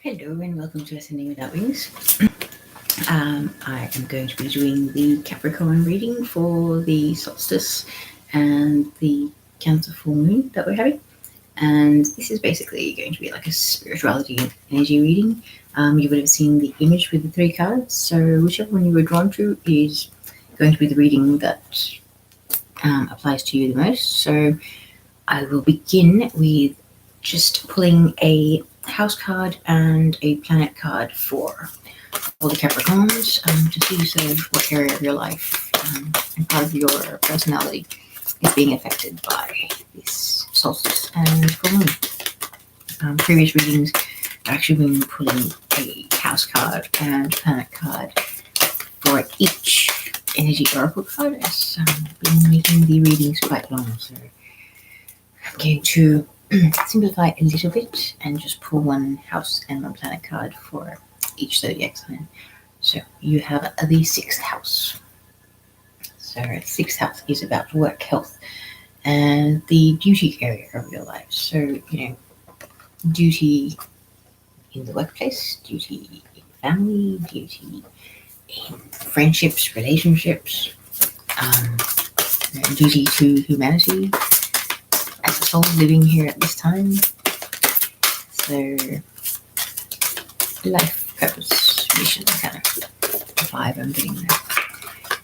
Hello and welcome to Ascending Without Wings. I am going to be doing the Capricorn reading for the Solstice and the Cancer full moon that we're having. And this is basically going to be like a spirituality energy reading. You would have seen the image with the 3 cards, so whichever one you were drawn to is going to be the reading that applies to you the most. So I will begin with just pulling a house card and a planet card for all the Capricorns to see sort of what area of your life and part of your personality is being affected by this solstice and full moon. Previous readings I've actually been pulling a house card and planet card for each energy oracle card, as I've been making the readings quite long, so I'm going to simplify a little bit and just pull one house and one planet card for each zodiac sign. So you have the 6th house. So the 6th house is about work, health, and the duty area of your life. So, duty in the workplace, duty in family, duty in friendships, relationships, duty to humanity as a soul living here at this time. So life, purpose, mission, kind of vibe I'm getting there.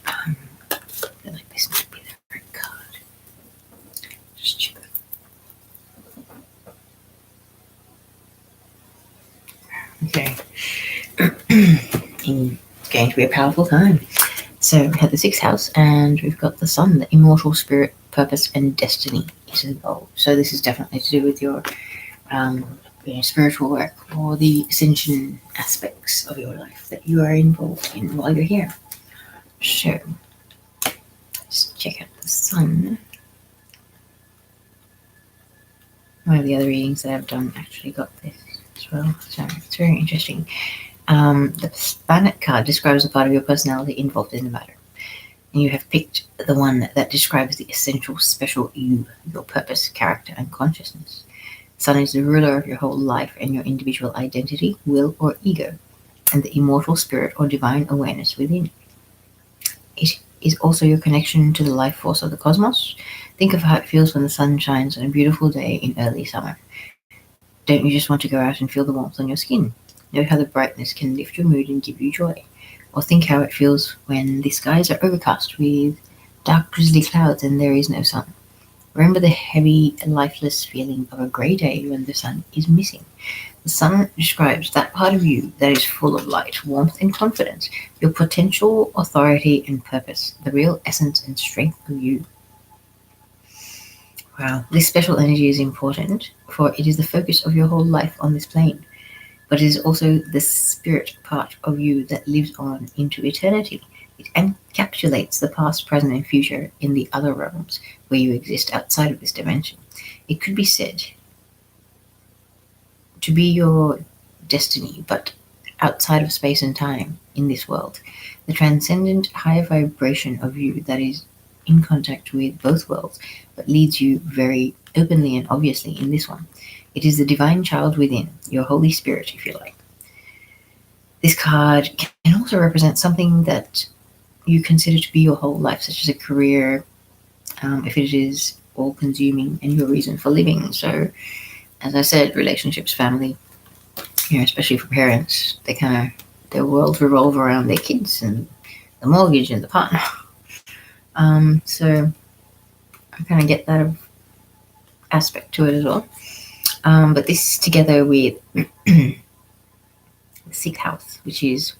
I feel like this might be the right card. Just check that. Okay. It's going to be a powerful time. So we have the 6th house and we've got the sun, the immortal spirit, purpose and destiny is involved. So this is definitely to do with your spiritual work or the ascension aspects of your life that you are involved in while you're here. So let's check out the sun. One of the other readings that I've done actually got this as well, so it's very interesting. The planet card describes a part of your personality involved in the matter. And you have picked the one that describes the essential, special you, your purpose, character, and consciousness. The sun is the ruler of your whole life and your individual identity, will, or ego, and the immortal spirit or divine awareness within. It is also your connection to the life force of the cosmos. Think of how it feels when the sun shines on a beautiful day in early summer. Don't you just want to go out and feel the warmth on your skin? Note how the brightness can lift your mood and give you joy. Or think how it feels when the skies are overcast with dark drizzly clouds and there is no sun. Remember the heavy, lifeless feeling of a grey day when the sun is missing. The sun describes that part of you that is full of light, warmth and confidence, your potential, authority and purpose, the real essence and strength of you. Wow, this special energy is important, for it is the focus of your whole life on this plane. But it is also the spirit part of you that lives on into eternity. It encapsulates the past, present, and future in the other realms where you exist outside of this dimension. It could be said to be your destiny, but outside of space and time in this world. The transcendent higher vibration of you that is in contact with both worlds, but leads you very openly and obviously in this one. It is the divine child within, your Holy Spirit, if you like. This card can also represent something that you consider to be your whole life, such as a career, if it is all-consuming and your reason for living. So, as I said, relationships, family, especially for parents, their world revolve around their kids and the mortgage and the partner. So I kind of get that aspect to it as well. But this together with the 6th house, which is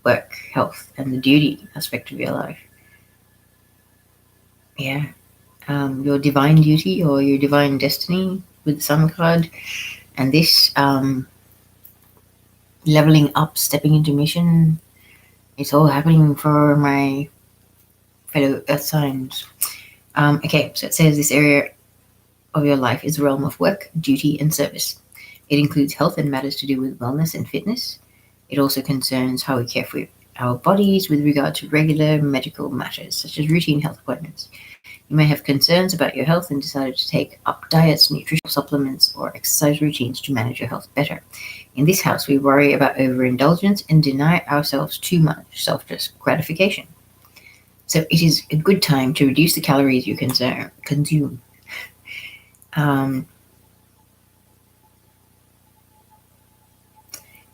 work, health, and the duty aspect of your life. Yeah. Your divine duty or your divine destiny with the sun card. And this leveling up, stepping into mission, it's all happening for my fellow earth signs. Okay, so it says this area of your life is the realm of work, duty, and service. It includes health and matters to do with wellness and fitness. It also concerns how we care for our bodies with regard to regular medical matters, such as routine health appointments. You may have concerns about your health and decided to take up diets, nutritional supplements, or exercise routines to manage your health better. In this house, we worry about overindulgence and deny ourselves too much self-just gratification. So it is a good time to reduce the calories you consume.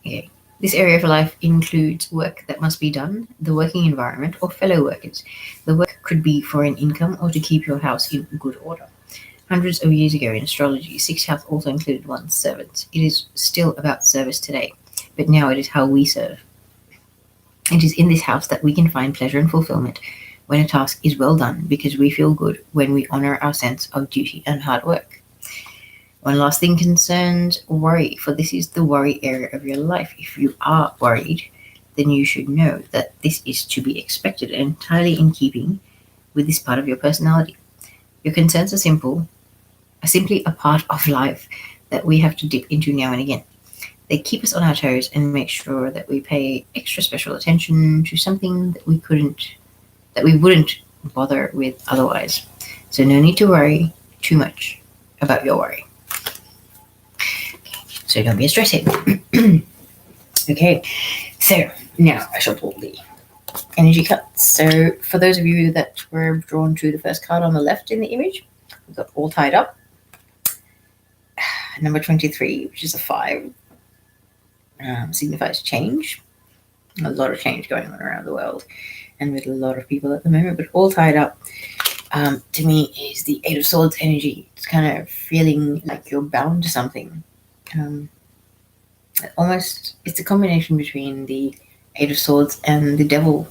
Okay. This area of life includes work that must be done, the working environment, or fellow workers. The work could be for an income or to keep your house in good order. Hundreds of years ago in astrology, sixth house also included one's servants. It is still about service today, but now it is how we serve. It is in this house that we can find pleasure and fulfillment when a task is well done, because we feel good when we honor our sense of duty and hard work. One last thing concerns worry, for this is the worry area of your life. If you are worried, then you should know that this is to be expected and entirely in keeping with this part of your personality. Your concerns are simply a part of life that we have to dip into now and again. They keep us on our toes and make sure that we pay extra special attention to something that we wouldn't bother with otherwise. So no need to worry too much about your worry. So don't be a stress head. Okay, so now I shall pull the energy cards. So for those of you that were drawn to the first card on the left in the image, we've got all tied up. Number 23, which is a 5, signifies change. A lot of change going on around the world and with a lot of people at the moment, but all tied up to me is the 8 of Swords energy. It's kind of feeling like you're bound to something. Almost, it's a combination between the 8 of Swords and the Devil,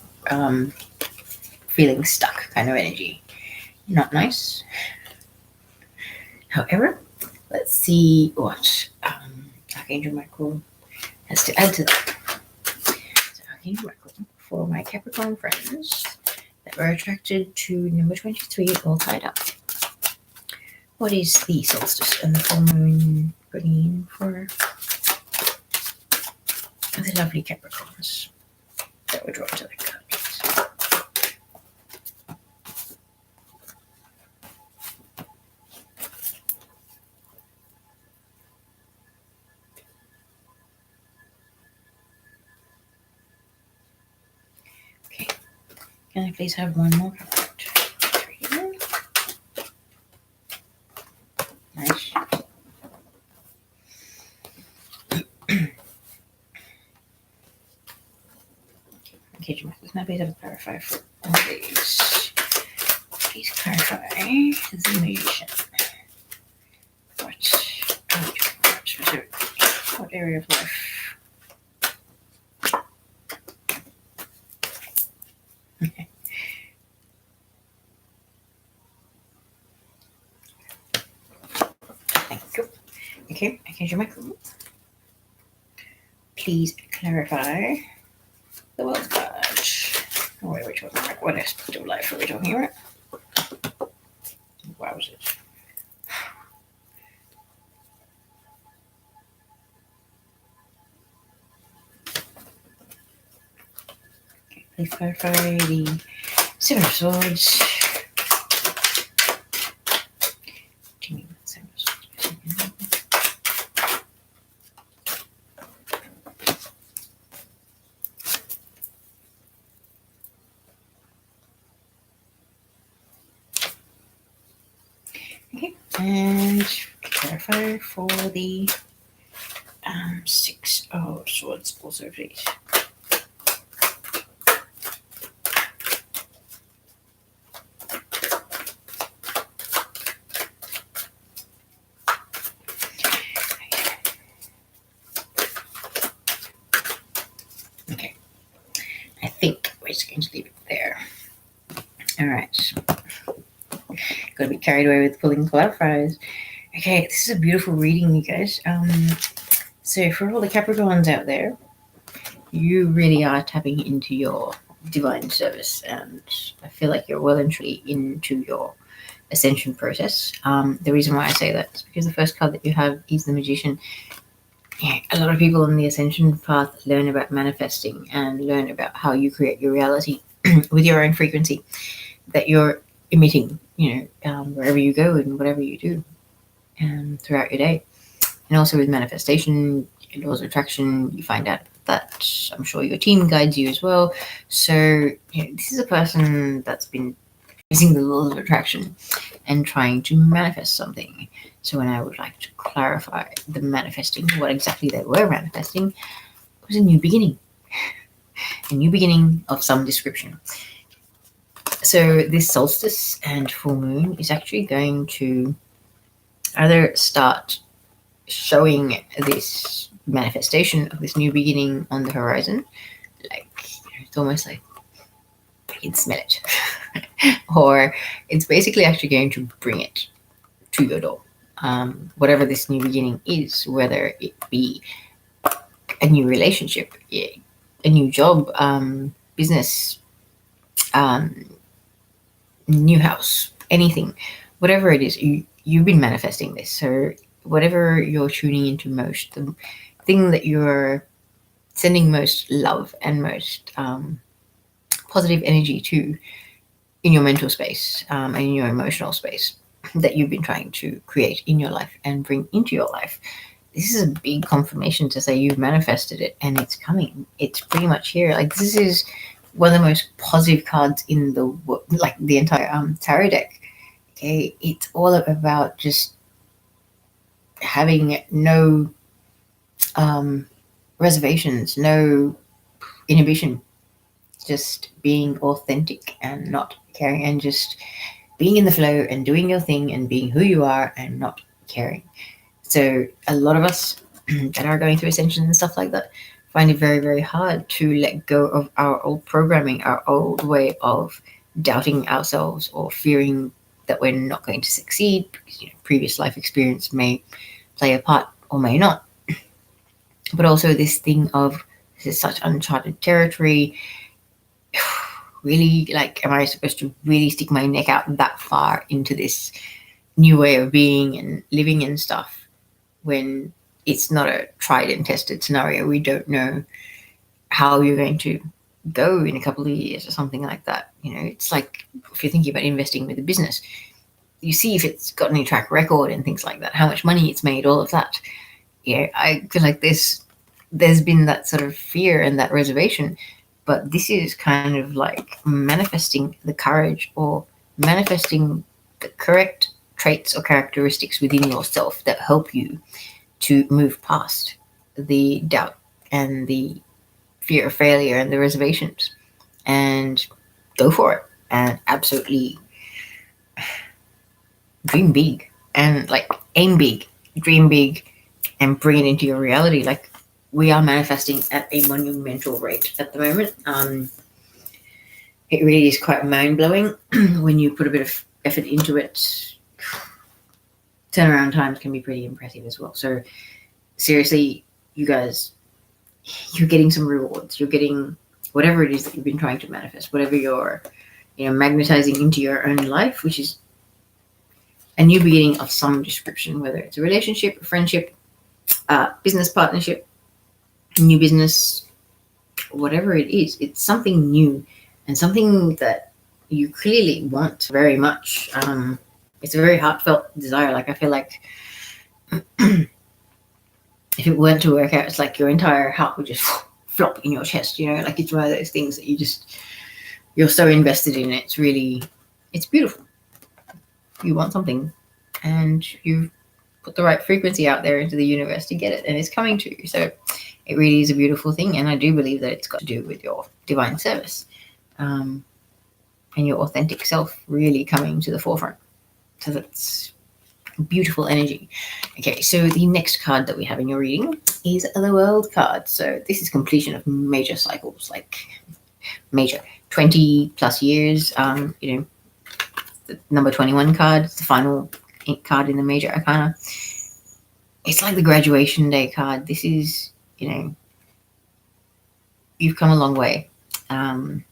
feeling stuck kind of energy. Not nice. However, let's see what Archangel Michel has to add to that. So Archangel Michel, for my Capricorn friends that were attracted to number 23, all tied up. What is the solstice and the full moon bringing in for the lovely Capricorns that were drawn to the cards? Okay, can I please have one more card? Nice. Okay, now please have a clarify for all these. Please clarify the magician. What area of life? Okay. Thank you. Okay, Archangel Michel. Please clarify the world card. What are we talking about? What aspect of life are we talking about? Wow, was it? Okay, please clarify the 7 of Swords. Okay, and clarify for the 6 of Swords also, please. Okay, I think we're just going to leave it there. All right. Got to be carried away with pulling clarifiers. Okay, this is a beautiful reading, you guys. So for all the Capricorns out there, you really are tapping into your divine service, and I feel like you're well and truly into your ascension process. The reason why I say that is because the first card that you have is the Magician. a lot of people on the ascension path learn about manifesting and learn about how you create your reality with your own frequency that you're emitting, wherever you go and whatever you do throughout your day. And also with manifestation, laws of attraction, you find out that I'm sure your team guides you as well. So this is a person that's been using the laws of attraction and trying to manifest something. So when I would like to clarify the manifesting, what exactly they were manifesting, it was a new beginning of some description. So this solstice and full moon is actually going to either start showing this manifestation of this new beginning on the horizon, like it's almost like I can smell it, or it's basically actually going to bring it to your door. Whatever this new beginning is, whether it be a new relationship, a new job, business, new house, anything, whatever it is, you've been manifesting this. So whatever you're tuning into most, the thing that you're sending most love and most positive energy to in your mental space and in your emotional space that you've been trying to create in your life and bring into your life. This is a big confirmation to say you've manifested it and it's coming. It's pretty much here. Like this is one of the most positive cards in the like the entire tarot deck. Okay, it's all about just having no reservations, no inhibition, just being authentic and not caring, and just being in the flow and doing your thing and being who you are and not caring. So a lot of us that are going through ascension and stuff like that find it very, very hard to let go of our old programming, our old way of doubting ourselves or fearing that we're not going to succeed because previous life experience may play a part or may not. But also this thing of this is such uncharted territory. Really, like, am I supposed to really stick my neck out that far into this new way of being and living and stuff when it's not a tried and tested scenario? We don't know how you're going to go in a couple of years or something like that. It's like if you're thinking about investing with a business, you see if it's got any track record and things like that, how much money it's made, all of that. I feel like there's been that sort of fear and that reservation. But this is kind of like manifesting the courage or manifesting the correct traits or characteristics within yourself that help you to move past the doubt and the fear of failure and the reservations and go for it and absolutely dream big and like aim big, dream big and bring it into your reality. Like we are manifesting at a monumental rate at the moment. It really is quite mind-blowing when you put a bit of effort into it. Turnaround times can be pretty impressive as well. So seriously, you guys, you're getting some rewards. You're getting whatever it is that you've been trying to manifest, whatever you're magnetizing into your own life, which is a new beginning of some description, whether it's a relationship, a friendship, business partnership, new business, whatever it is, it's something new and something that you clearly want very much. It's a very heartfelt desire. Like I feel like if it weren't to work out, it's like your entire heart would just flop in your chest, like it's one of those things that you're so invested in it. It's beautiful. You want something and you put the right frequency out there into the universe to get it, and it's coming to you. So it really is a beautiful thing, and I do believe that it's got to do with your divine service and your authentic self really coming to the forefront. So that's beautiful energy. Okay, so the next card that we have in your reading is the World card. So this is completion of major cycles, like major 20 plus years. The number 21 card, it's the final card in the major arcana. It's like the graduation day card. This is, you've come a long way. And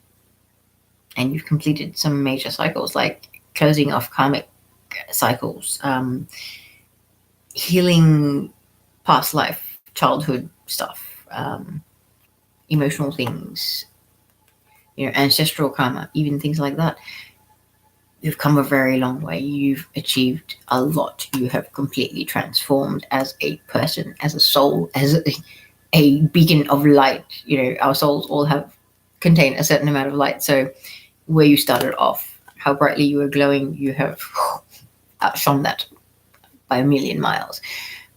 you've completed some major cycles, like closing off karmic cycles, healing past life childhood stuff, emotional things, ancestral karma, even things like that. You've come a very long way. You've achieved a lot. You have completely transformed as a person, as a soul, as a beacon of light. Our souls all contain a certain amount of light. So where you started off, how brightly you were glowing, you have outshone that by a million miles.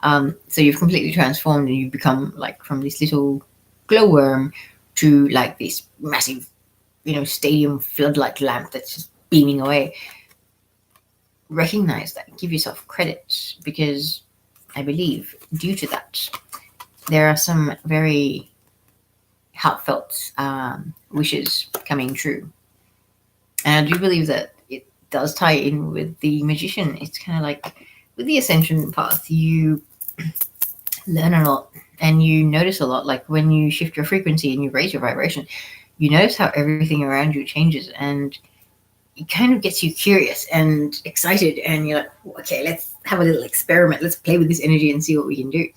So you've completely transformed, and you've become like from this little glowworm to like this massive, stadium floodlight lamp that's just beaming away. Recognize that. Give yourself credit, because I believe due to that, there are some very heartfelt wishes coming true. And I do believe that it does tie in with the magician. It's kind of like with the ascension path, you learn a lot and you notice a lot. Like when you shift your frequency and you raise your vibration, you notice how everything around you changes, and it kind of gets you curious and excited, and you're like, okay, let's have a little experiment. Let's play with this energy and see what we can do.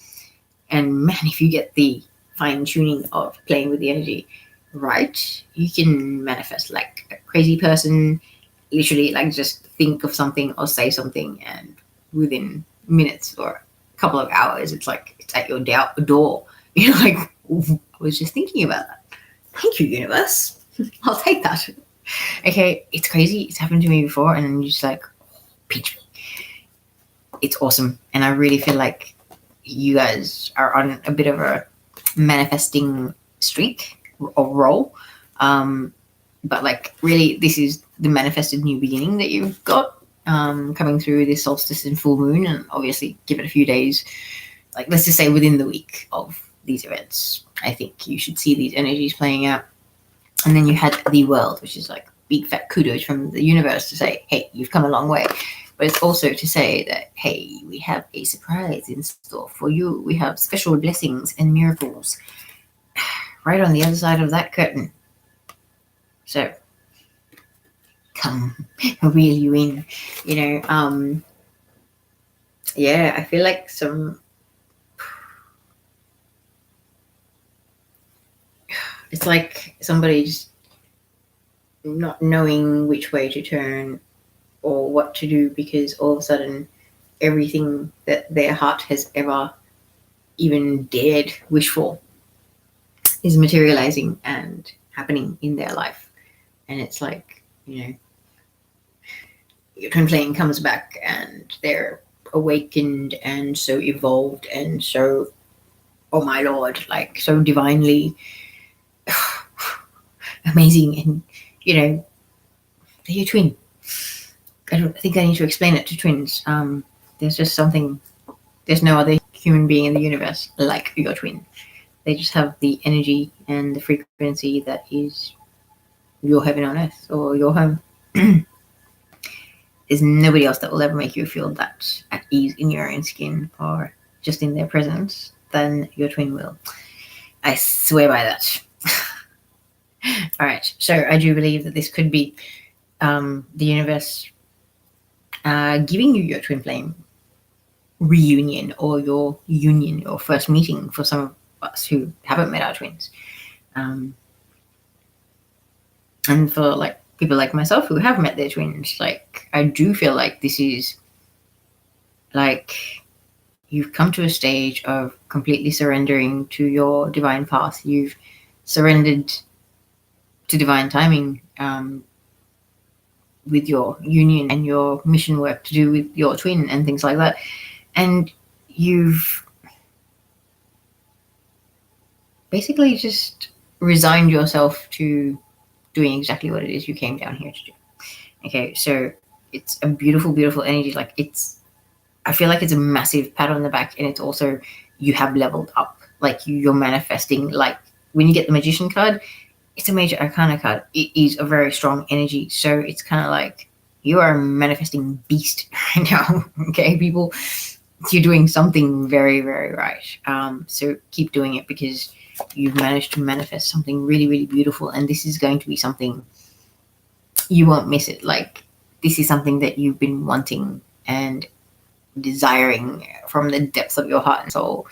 And man, if you get the fine tuning of playing with the energy right, you can manifest like a crazy person. Literally, like, just think of something or say something, and within minutes or a couple of hours, it's like it's at your door. Like, I was just thinking about that. Thank you, universe. I'll take that. Okay, it's crazy. It's happened to me before, and I'm just like, pinch me. It's awesome, and I really feel like you guys are on a bit of a manifesting streak or roll. But like, really, this is the manifested new beginning that you've got coming through this solstice and full moon, and obviously give it a few days. Like, let's just say within the week of these events, I think you should see these energies playing out. And then you had the world, which is like big fat kudos from the universe to say, hey, you've come a long way. But it's also to say that, hey, we have a surprise in store for you. We have special blessings and miracles right on the other side of that curtain. So come, reel you in, yeah, I feel like it's like somebody just not knowing which way to turn or what to do, because all of a sudden everything that their heart has ever even dared wish for is materializing and happening in their life. And it's like, your twin flame comes back and they're awakened and so evolved and so, oh my lord, like so divinely amazing. And they're your twin. I don't think I need to explain it to twins. There's just something, there's no other human being in the universe like your twin. They just have the energy and the frequency that is your heaven on earth, or your home. There's nobody else that will ever make you feel that at ease in your own skin or just in their presence than your twin will. I swear by that. All right, so I do believe that this could be the universe giving you your twin flame reunion, or your union, your first meeting for some of us who haven't met our twins. And for like people like myself who have met their twins, like, I do feel like this is like you've come to a stage of completely surrendering to your divine path. You've surrendered to divine timing with your union and your mission work to do with your twin and things like that. And you've basically just resigned yourself to doing exactly what it is you came down here to do. Okay, so it's a beautiful, beautiful energy. Like, I feel like it's a massive pat on the back, and it's also, you have leveled up. Like, you're manifesting. Like, when you get the Magician card, it's a major arcana card. It is a very strong energy. So it's kind of like you are a manifesting beast right now. Okay, people, you're doing something very, very right. So keep doing it, because you've managed to manifest something really, really beautiful. And this is going to be something you won't miss it. Like, this is something that you've been wanting and desiring from the depths of your heart and soul.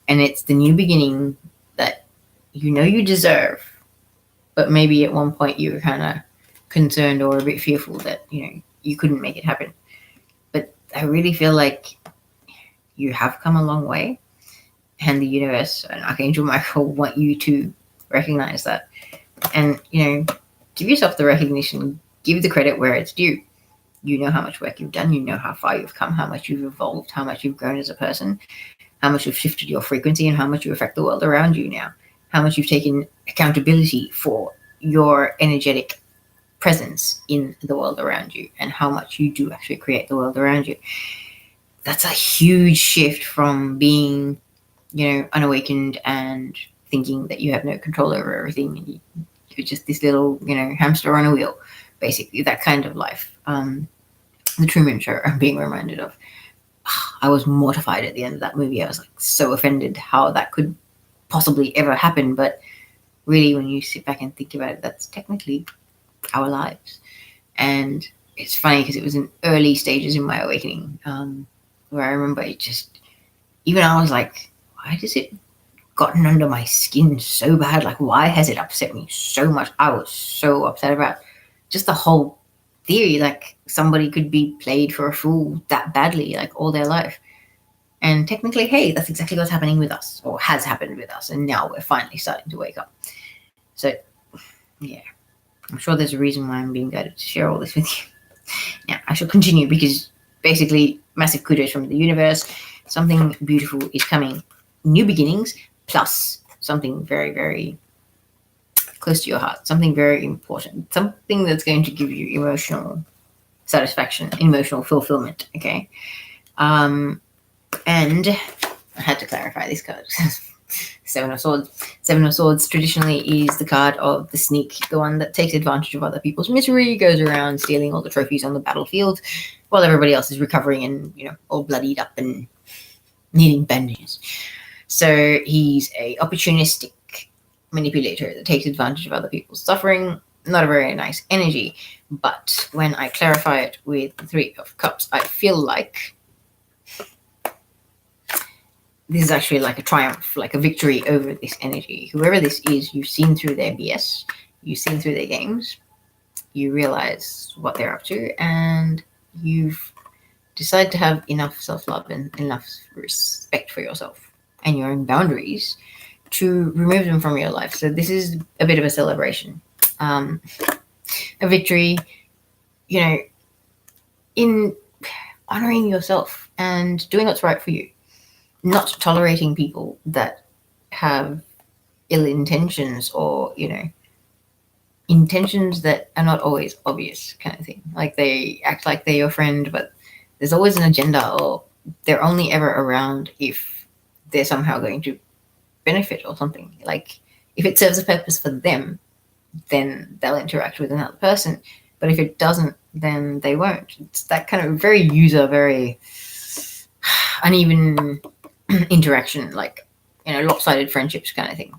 And it's the new beginning that you know you deserve, but maybe at one point you were kind of concerned or a bit fearful that, you couldn't make it happen. But I really feel like you have come a long way, and the universe and Archangel Michael want you to recognize that. And, give yourself the recognition, give the credit where it's due. You know how much work you've done, you know how far you've come, how much you've evolved, how much you've grown as a person, how much you've shifted your frequency, and how much you affect the world around you now, how much you've taken accountability for your energetic presence in the world around you, and how much you do actually create the world around you. That's a huge shift from being, unawakened and thinking that you have no control over everything, and you're just this little, hamster on a wheel, basically, that kind of life. The Truman Show, I'm being reminded of. I was mortified at the end of that movie. I was like so offended how that could possibly ever happen. But really, when you sit back and think about it, that's technically our lives. And it's funny because it was in early stages in my awakening, where I remember it just, even I was like, why does it gotten under my skin so bad? Like, why has it upset me so much? I was so upset about just the whole theory, like somebody could be played for a fool that badly, like all their life. And technically, hey, that's exactly what's happening with us, or has happened with us, and now we're finally starting to wake up. So, yeah, I'm sure there's a reason why I'm being guided to share all this with you. Now, I shall continue because basically, massive kudos from the universe. Something beautiful is coming. New beginnings, plus something very, very close to your heart, something very important, something that's going to give you emotional satisfaction, emotional fulfillment, okay? And I had to clarify this card. Seven of Swords. Seven of Swords traditionally is the card of the sneak, the one that takes advantage of other people's misery, goes around stealing all the trophies on the battlefield while everybody else is recovering and, all bloodied up and needing bandages. So he's a opportunistic manipulator that takes advantage of other people's suffering. Not a very nice energy. But when I clarify it with the Three of Cups, I feel like this is actually like a triumph, like a victory over this energy. Whoever this is, you've seen through their BS, you've seen through their games, you realize what they're up to, and you've decided to have enough self-love and enough respect for yourself and your own boundaries to remove them from your life. So this is a bit of a celebration, a victory, in honoring yourself and doing what's right for you, not tolerating people that have ill intentions or, intentions that are not always obvious, kind of thing. Like they act like they're your friend, but there's always an agenda, or they're only ever around if they're somehow going to benefit or something. Like if it serves a purpose for them, then they'll interact with another person, but if it doesn't, then they won't. It's that kind of very user, very uneven interaction, like lopsided friendships kind of thing,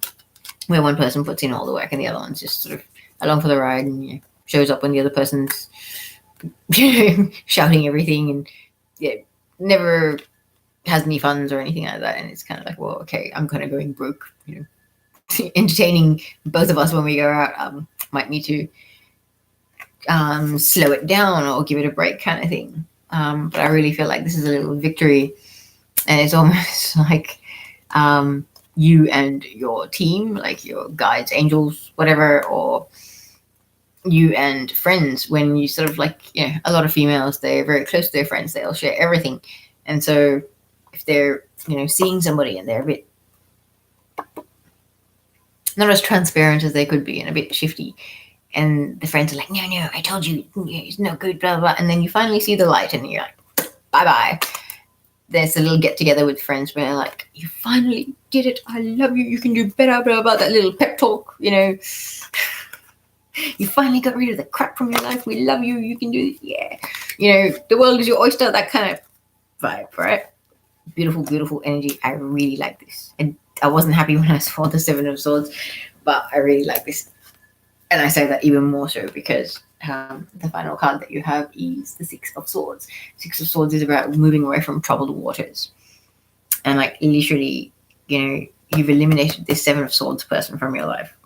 where one person puts in all the work and the other one's just sort of along for the ride and shows up when the other person's shouting everything and never has any funds or anything like that. And it's kind of like, well, okay, I'm kind of going broke, entertaining both of us when we go out, might need to slow it down or give it a break kind of thing. But I really feel like this is a little victory, and it's almost like you and your team, like your guides, angels, whatever, or you and friends, when you sort of like, a lot of females, they're very close to their friends, they'll share everything. And so if they're, seeing somebody and they're a bit not as transparent as they could be and a bit shifty, and the friends are like, no, I told you, it's no good, blah, blah, blah. And then you finally see the light and you're like, bye-bye. There's a little get-together with friends where they're like, you finally did it, I love you, you can do better, blah, blah, that little pep talk, You finally got rid of the crap from your life, we love you, you can do it, yeah. The world is your oyster, that kind of vibe, right? Beautiful, beautiful energy. I really like this. And I wasn't happy when I saw the Seven of Swords, but I really like this. And I say that even more so because the final card that you have is the Six of Swords. Six of Swords is about moving away from troubled waters. And like literally you've eliminated this Seven of Swords person from your life.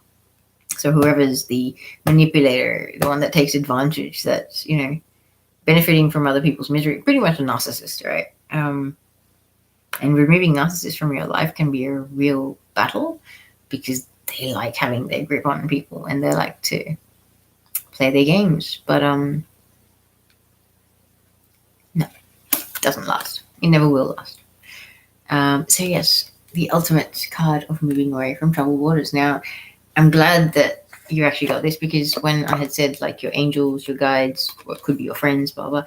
So whoever's the manipulator, the one that takes advantage, that's, benefiting from other people's misery, pretty much a narcissist, right? And removing narcissists from your life can be a real battle because they like having their grip on people and they like to play their games. But no, it doesn't last. It never will last. So yes, the ultimate card of moving away from troubled waters. Now, I'm glad that you actually got this, because when I had said like your angels, your guides, or it could be your friends, blah, blah,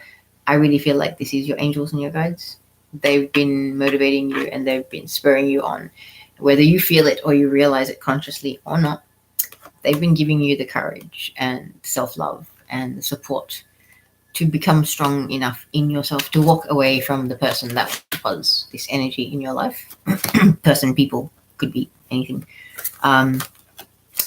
I really feel like this is your angels and your guides. They've been motivating you and they've been spurring you on. Whether you feel it or you realize it consciously or not, they've been giving you the courage and self-love and the support to become strong enough in yourself to walk away from the person that was this energy in your life. Person, people, could be anything. And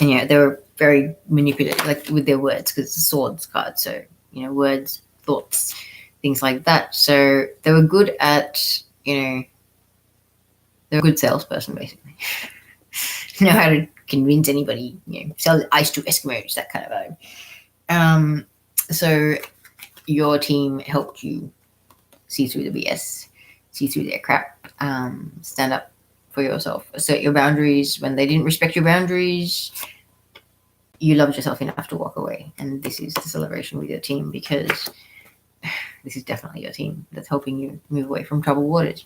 yeah, they were very manipulative, like with their words, because it's a swords card. So, words, thoughts, things like that. So they were good at, they're a good salesperson, basically. Know how to convince anybody, sell ice to Eskimos, that kind of vibe. So your team helped you see through the BS, see through their crap, stand up for yourself, assert your boundaries. When they didn't respect your boundaries, you loved yourself enough to walk away. And this is the celebration with your team, because this is definitely your team that's helping you move away from troubled waters.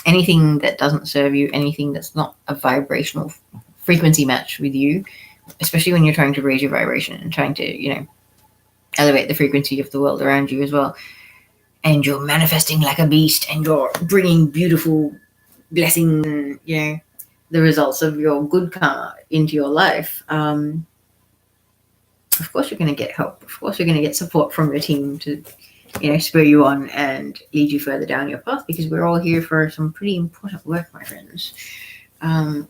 Anything that doesn't serve you, anything that's not a vibrational frequency match with you, especially when you're trying to raise your vibration and trying to, elevate the frequency of the world around you as well, and you're manifesting like a beast and you're bringing beautiful blessing, the results of your good karma into your life, of course you're going to get help. Of course you're going to get support from your team to, spur you on and lead you further down your path, because we're all here for some pretty important work, my friends. I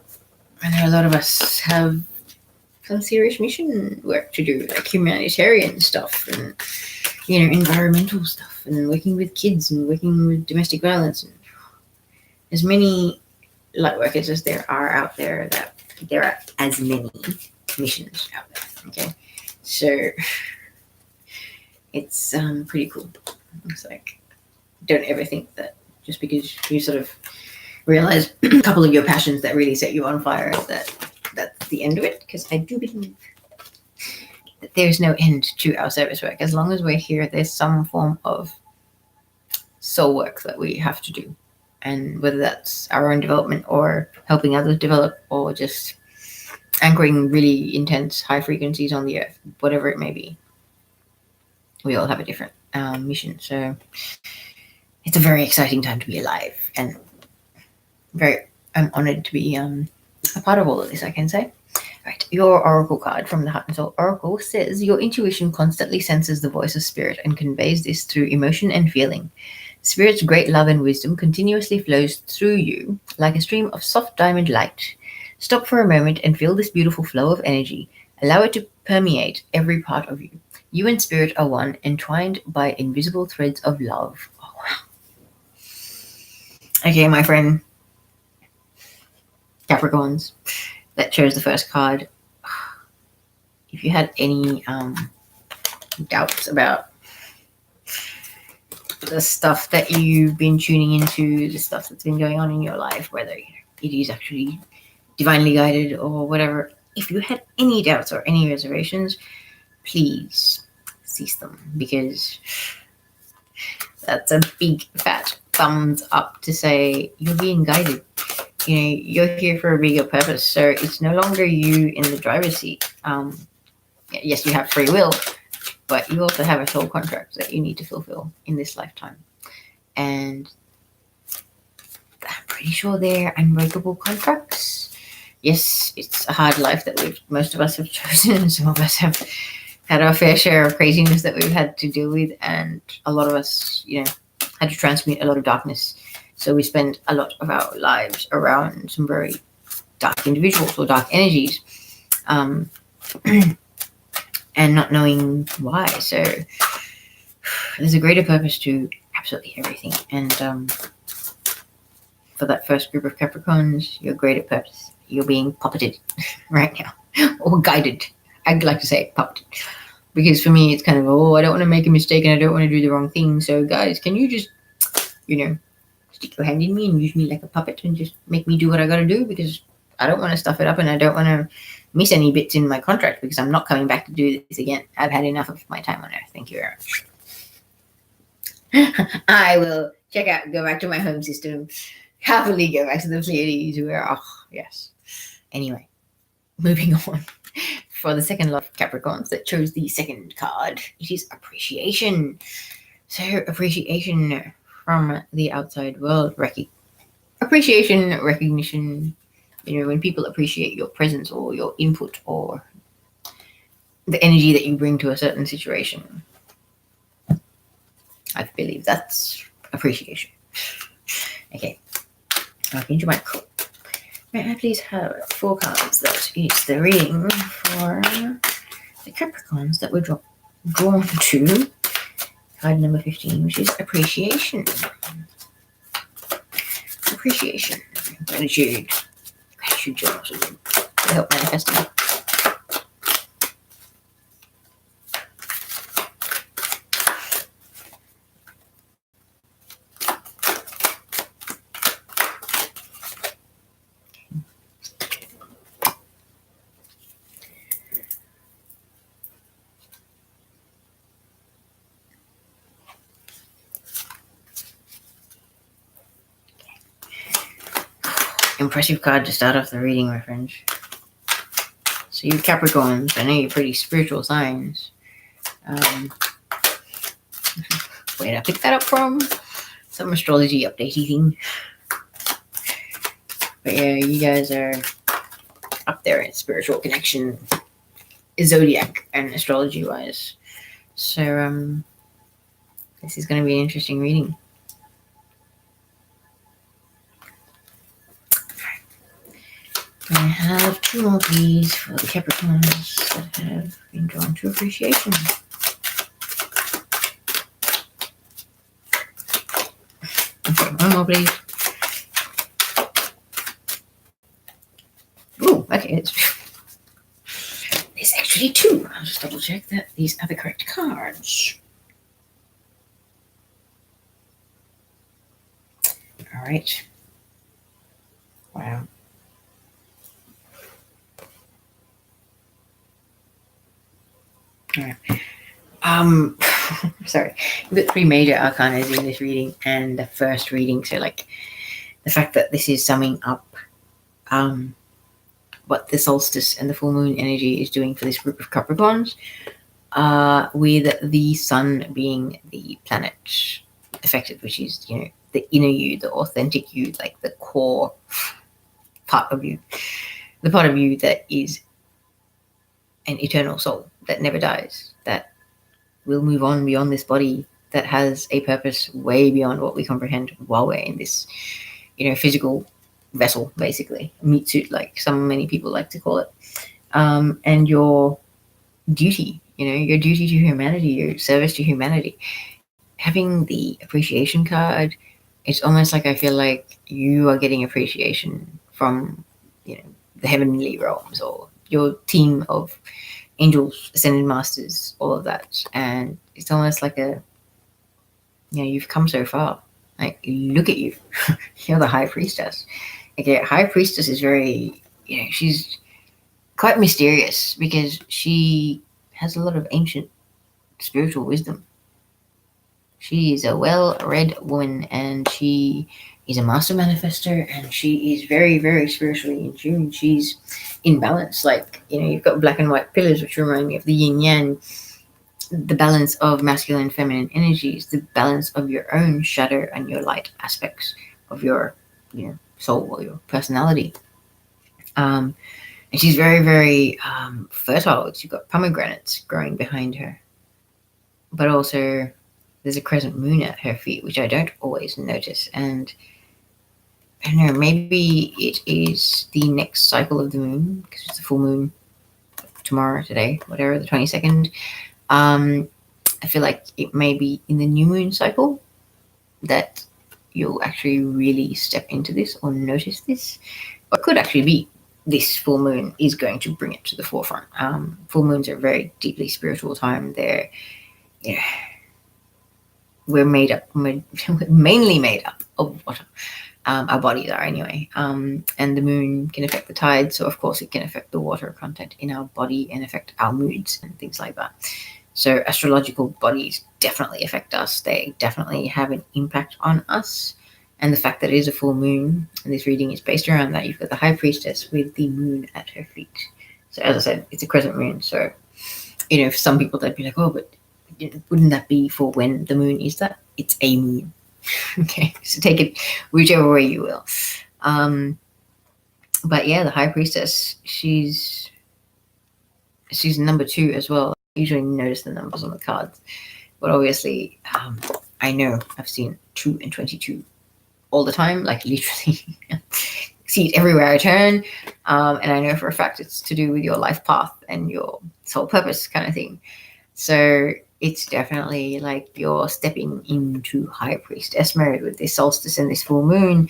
know a lot of us have some serious mission work to do, like humanitarian stuff and, environmental stuff, and working with kids and working with domestic violence, and as many light workers as there are out there, that there are as many missions out there. Okay, so it's pretty cool. It's like, don't ever think that just because you sort of realize a couple of your passions that really set you on fire, that's the end of it, because I do believe that there's no end to our service work. As long as we're here, there's some form of soul work that we have to do, and whether that's our own development or helping others develop, or just anchoring really intense high frequencies on the earth, whatever it may be, we all have a different mission. So it's a very exciting time to be alive, and I'm honored to be a part of all of this, I can say. Right, your oracle card from the Heart and Soul Oracle says, your intuition constantly senses the voice of spirit and conveys this through emotion and feeling. Spirit's great love and wisdom continuously flows through you like a stream of soft diamond light. Stop for a moment and feel this beautiful flow of energy. Allow it to permeate every part of you. You and spirit are one, entwined by invisible threads of love. Oh, wow. Okay, my friend, Capricorns, that chose the first card. If you had any doubts about the stuff that you've been tuning into, the stuff that's been going on in your life, whether it is actually divinely guided or whatever, if you had any doubts or any reservations, please cease them, because that's a big fat thumbs up to say you're being guided. You're here for a bigger purpose, so it's no longer you in the driver's seat. Yes, you have free will, but you also have a soul contract that you need to fulfill in this lifetime. And I'm pretty sure they're unbreakable contracts. Yes, it's a hard life that most of us have chosen. Some of us have had our fair share of craziness that we've had to deal with, and a lot of us, had to transmute a lot of darkness. So we spend a lot of our lives around some very dark individuals or dark energies, and not knowing why. So there's a greater purpose to absolutely everything. And for for that first group of Capricorns, you're great at purpose. You're being puppeted right now, or guided. I'd like to say puppeted. Because for me, it's kind of, I don't want to make a mistake and I don't want to do the wrong thing. So guys, can you just, stick your hand in me and use me like a puppet and just make me do what I got to do? Because I don't want to stuff it up and I don't want to miss any bits in my contract because I'm not coming back to do this again. I've had enough of my time on Earth. Thank you very much. I will go back to my home system, happily go back to the Pleiades where, yes. Anyway, moving on. For the second lot of Capricorns that chose the second card, it is appreciation. So appreciation from the outside world, appreciation, recognition, when people appreciate your presence or your input or the energy that you bring to a certain situation. I believe that's appreciation. Okay, I'll into my call. May I please have 4 cards? That is the reading for the Capricorns that were drawn to card number 15, which is appreciation. Appreciation. Gratitude. Gratitude journals are good. They help manifesting. Impressive card to start off the reading, my friends. So you Capricorns, I know you're pretty spiritual signs. Where did I pick that up from? Some astrology updatey thing. But yeah, you guys are up there in spiritual connection, zodiac and astrology wise. So this is going to be an interesting reading. I have 2 more please for the Capricorns that have been drawn to appreciation. Okay, 1 more please. Ooh, okay, there's actually 2. I'll just double check that these are the correct cards. All right. Wow. All right. Sorry. We've got 3 major arcana in this reading and the first reading. So like the fact that this is summing up what the solstice and the full moon energy is doing for this group of Capricorns, with the sun being the planet affected, which is, the inner you, the authentic you, like the core part of you, the part of you that is an eternal soul that never dies, that will move on beyond this body, that has a purpose way beyond what we comprehend while we're in this, physical vessel, basically, meat suit, like many people like to call it. And your duty, your duty to humanity, your service to humanity. Having the appreciation card, it's almost like I feel like you are getting appreciation from, the heavenly realms or your team of angels, ascended masters, all of that. And it's almost like you've come so far. Like, look at you. You're the high priestess. Okay, high priestess is very, she's quite mysterious because she has a lot of ancient spiritual wisdom. She is a well-read woman and she is a master manifester and she is very, very spiritually in tune. She's in balance. Like, you've got black and white pillars, which remind me of the yin yang, the balance of masculine and feminine energies, the balance of your own shadow and your light aspects of your, soul or your personality. And she's very, very fertile. She's got pomegranates growing behind her. But also there's a crescent moon at her feet, which I don't always notice. And I don't know, maybe it is the next cycle of the moon, because it's the full moon today, whatever, the 22nd. I feel like it may be in the new moon cycle that, you'll actually really step into this or notice this. Or it could actually be this full moon is going to bring it to the forefront. Full moons are a very deeply spiritual time. We're mainly made up of water. Our bodies are anyway. And the moon can affect the tides, so of course it can affect the water content in our body and affect our moods and things like that. So astrological bodies definitely affect us. They definitely have an impact on us. And the fact that it is a full moon, and this reading is based around that, you've got the High Priestess with the moon at her feet. So as I said, it's a crescent moon. So, for some people they'd be like, oh, but wouldn't that be for when the moon is that? It's a moon. Okay, so take it whichever way you will. But yeah, the High Priestess, she's number 2 as well. I usually notice the numbers on the cards, but obviously I know I've seen 2 and 22 all the time, like literally see it everywhere I turn, and I know for a fact it's to do with your life path and your soul purpose kind of thing. So it's definitely like you're stepping into High Priestess mode with this solstice and this full moon,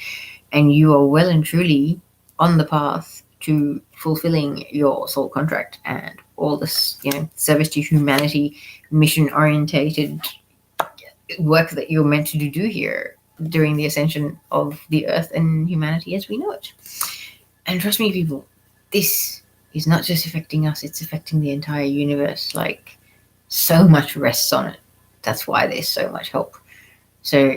and you are well and truly on the path to fulfilling your soul contract and all this, service to humanity, mission-orientated work that you're meant to do here during the ascension of the earth and humanity as we know it. And trust me, people, this is not just affecting us, it's affecting the entire universe. Like, so much rests on it. That's why there's so much help. So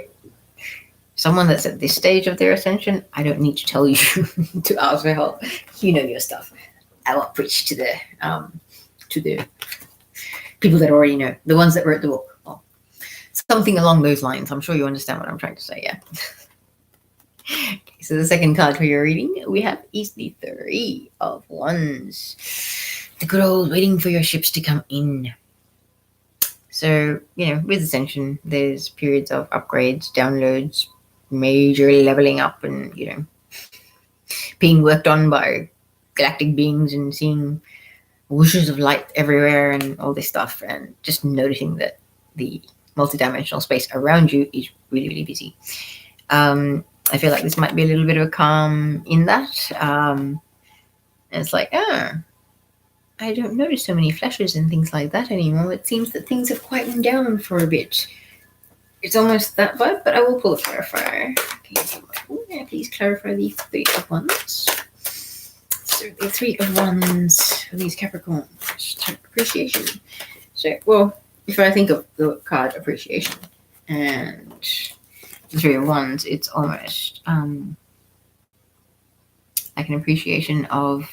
someone that's at this stage of their ascension, I don't need to tell you to ask for help. You know your stuff. I won't preach to the people that already know, the ones that wrote the book. Well, something along those lines. I'm sure you understand what I'm trying to say, yeah. Okay, so the second card for your reading we have is the 3 of Wands. The good old waiting for your ships to come in. So, with Ascension, there's periods of upgrades, downloads, major leveling up, and, being worked on by galactic beings and seeing whooshes of light everywhere and all this stuff, and just noticing that the multidimensional space around you is really, really busy. I feel like this might be a little bit of a calm in that. And it's like, I don't notice so many flashes and things like that anymore. It seems that things have quietened down for a bit. It's almost that vibe, but I will pull a clarifier. Okay, please clarify the 3 of Wands. So the 3 of Wands for these Capricorn. Appreciation. So, well, if I think of the card appreciation and the 3 of Wands, it's almost like an appreciation of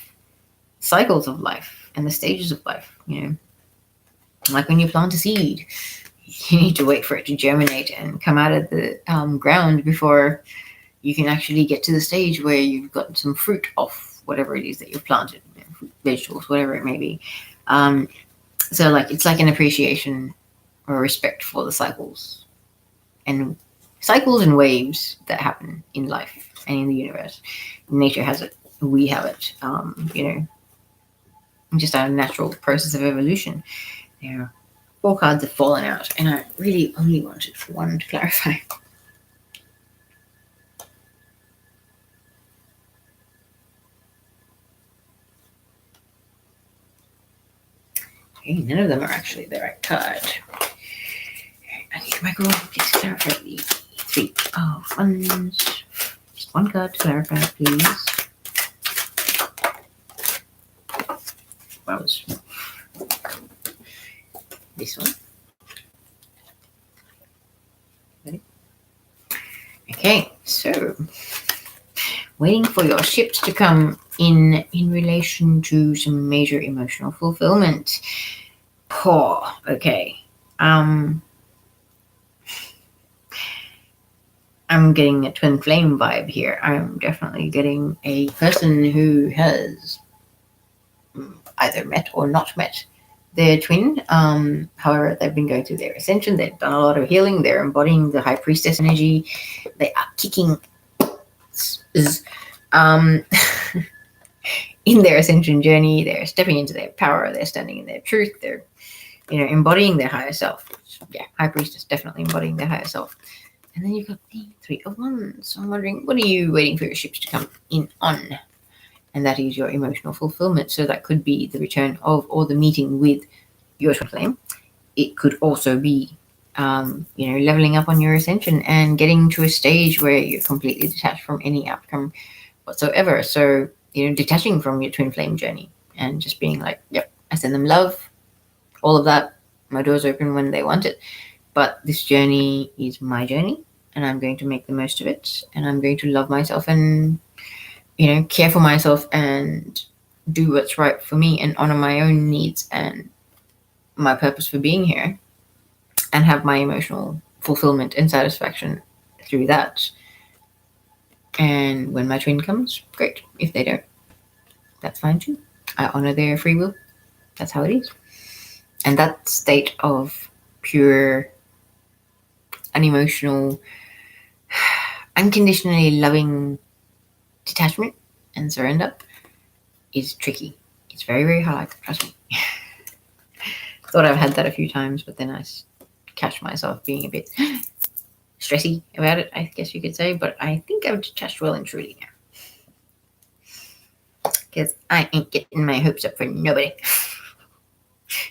cycles of life and the stages of life, like when you plant a seed, you need to wait for it to germinate and come out of the ground before you can actually get to the stage where you've got some fruit off whatever it is that you've planted, vegetables, whatever it may be. So like it's like an appreciation or respect for the cycles and waves that happen in life and in the universe. Nature has it, we have it, just our natural process of evolution. 4 cards have fallen out, and I really only wanted for one to clarify. Okay, none of them are actually the right card. I need Michael, please clarify the 3 of Wands. Just one card to clarify, please. That was this one. Ready? Okay, so waiting for your ships to come in relation to some major emotional fulfillment. Poor. Okay. I'm getting a twin flame vibe here. I'm definitely getting a person who has either met or not met their twin. However, they've been going through their ascension. They've done a lot of healing. They're embodying the High Priestess energy. They are kicking in their ascension journey. They're stepping into their power. They're standing in their truth. They're, embodying their higher self. Yeah, High Priestess definitely embodying their higher self. And then you've got the Three of Wands. So I'm wondering, what are you waiting for your ships to come in on? And that is your emotional fulfillment. So that could be the return of or the meeting with your twin flame. It could also be, leveling up on your ascension and getting to a stage where you're completely detached from any outcome whatsoever. So, detaching from your twin flame journey and just being like, yep, I send them love, all of that. My door's open when they want it. But this journey is my journey, and I'm going to make the most of it. And I'm going to love myself and, care for myself and do what's right for me and honor my own needs and my purpose for being here, and have my emotional fulfillment and satisfaction through that. And when my twin comes, great. If they don't, that's fine too. I honor their free will. That's how it is. And that state of pure, unemotional, unconditionally loving detachment and surrender is tricky. It's very, very hard. Trust me. Thought I've had that a few times, but then I catch myself being a bit stressy about it, I guess you could say. But I think I've detached well and truly now, because I ain't getting my hopes up for nobody.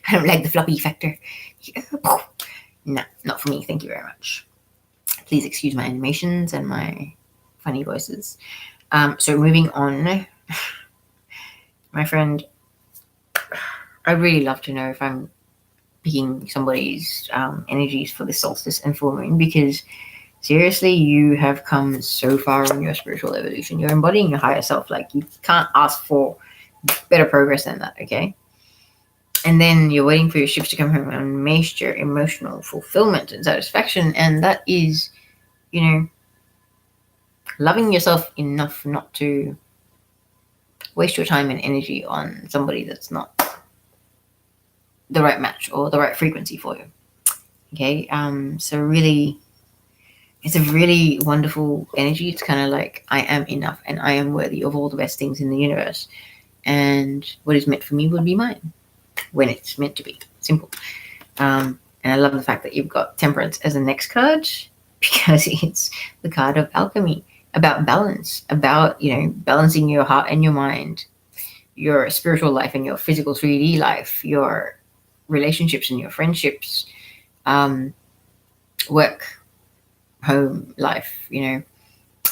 I don't like the floppy factor. No, not for me. Thank you very much. Please excuse my animations and my funny voices. So moving on, my friend, I'd really love to know if I'm picking somebody's energies for the solstice and full moon, because seriously, you have come so far on your spiritual evolution. You're embodying your higher self. Like, you can't ask for better progress than that, okay? And then you're waiting for your ships to come home and major emotional fulfillment and satisfaction. And that is, loving yourself enough not to waste your time and energy on somebody that's not the right match or the right frequency for you. Okay. So really, it's a really wonderful energy. It's kind of like, I am enough and I am worthy of all the best things in the universe. And what is meant for me will be mine when it's meant to be. Simple. And I love the fact that you've got Temperance as the next card, because it's the card of alchemy, about balance, about, balancing your heart and your mind, your spiritual life and your physical 3D life, your relationships and your friendships, work, home life,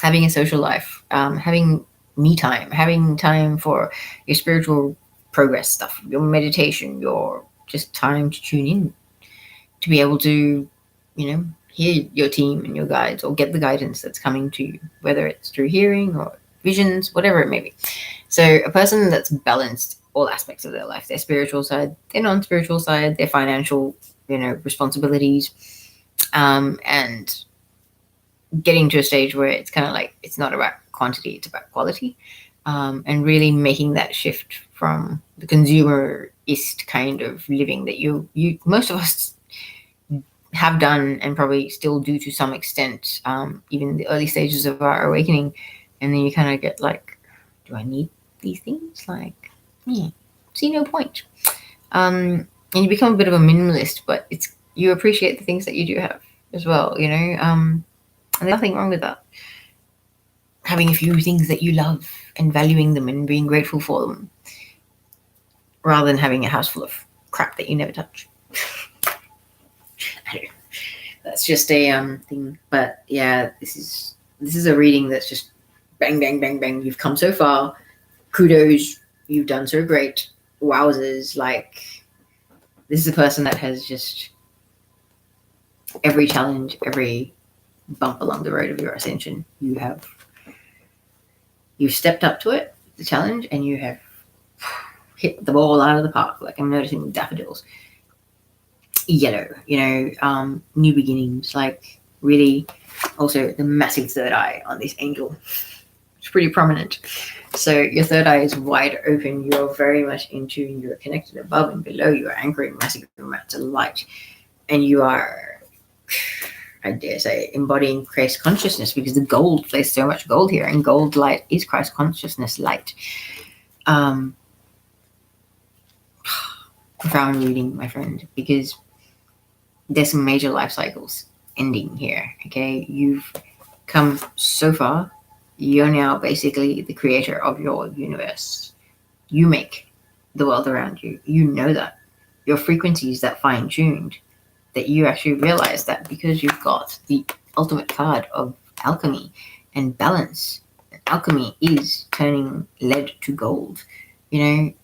having a social life, having me time, having time for your spiritual progress stuff, your meditation, your just time to tune in, to be able to, hear your team and your guides, or get the guidance that's coming to you, whether it's through hearing or visions, whatever it may be. So a person that's balanced all aspects of their life, their spiritual side, their non-spiritual side, their financial, responsibilities, and getting to a stage where it's kind of like, it's not about quantity, it's about quality, and really making that shift from the consumerist kind of living that you most of us have done and probably still do to some extent, even in the early stages of our awakening. And then you kind of get like, do I need these things? Like, see no point. And you become a bit of a minimalist, but you appreciate the things that you do have as well, and there's nothing wrong with that. Having a few things that you love and valuing them and being grateful for them, rather than having a house full of crap that you never touch. I don't know. That's just a thing. But yeah, this is a reading that's just bang, bang, bang, bang. You've come so far. Kudos. You've done so great. Wowzers. Like, this is a person that has just every challenge, every bump along the road of your ascension, you've stepped up to it, the challenge, and you have hit the ball out of the park. Like, I'm noticing daffodils, yellow, new beginnings, like, really. Also, the massive third eye on this angel, it's pretty prominent. So your third eye is wide open. You're very much in tune. You're connected above and below. You are anchoring massive amounts of light, and you are, I dare say, embodying Christ consciousness, because the gold, there's so much gold here, and gold light is Christ consciousness light. Profound reading, my friend, because there's some major life cycles ending here. Okay, you've come so far. You're now basically the creator of your universe. You make the world around you. You know that. Your frequency is that fine-tuned that you actually realize that because you've got the ultimate card of alchemy and balance. Alchemy is turning lead to gold. The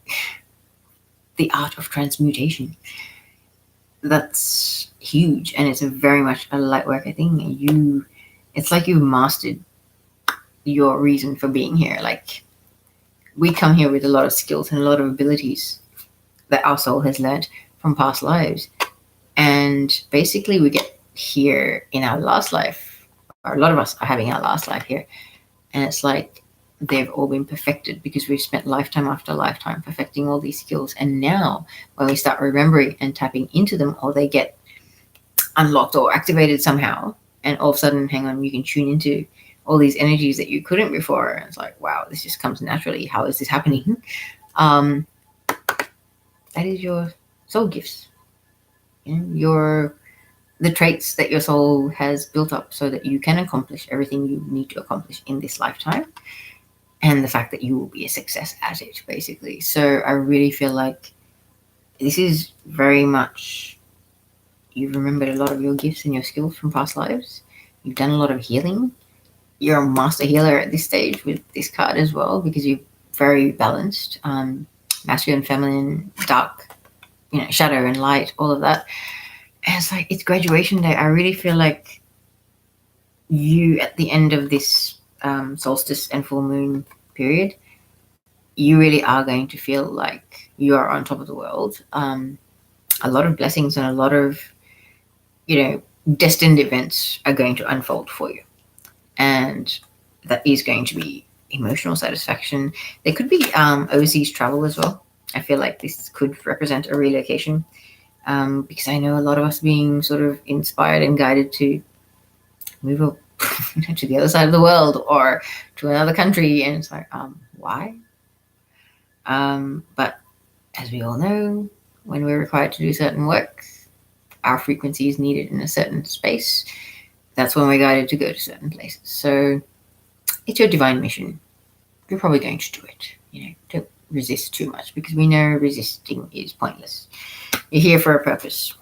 art of transmutation. That's huge, and it's a very much a light worker thing. It's like you've mastered your reason for being here. Like, we come here with a lot of skills and a lot of abilities that our soul has learned from past lives, and basically we get here in our last life, or a lot of us are having our last life here, and it's like they've all been perfected because we've spent lifetime after lifetime perfecting all these skills. And now when we start remembering and tapping into them, or they get unlocked or activated somehow, and all of a sudden, hang on, you can tune into all these energies that you couldn't before. And it's like, wow, this just comes naturally. How is this happening? That is your soul gifts. The traits that your soul has built up so that you can accomplish everything you need to accomplish in this lifetime, and the fact that you will be a success at it, basically. So I really feel like this is very much, you've remembered a lot of your gifts and your skills from past lives. You've done a lot of healing. You're a master healer at this stage with this card as well, because you're very balanced, masculine, feminine, dark, shadow and light, all of that. And it's like, it's graduation day. I really feel like you, at the end of this solstice and full moon period, you really are going to feel like you are on top of the world. A lot of blessings and a lot of, destined events are going to unfold for you. And that is going to be emotional satisfaction. There could be overseas travel as well. I feel like this could represent a relocation, because I know a lot of us being sort of inspired and guided to move up to the other side of the world or to another country. And it's like, why? But as we all know, when we're required to do certain work, our frequency is needed in a certain space. That's when we're guided to go to certain places. So it's your divine mission. You're probably going to do it. Don't resist too much, because we know resisting is pointless. You're here for a purpose.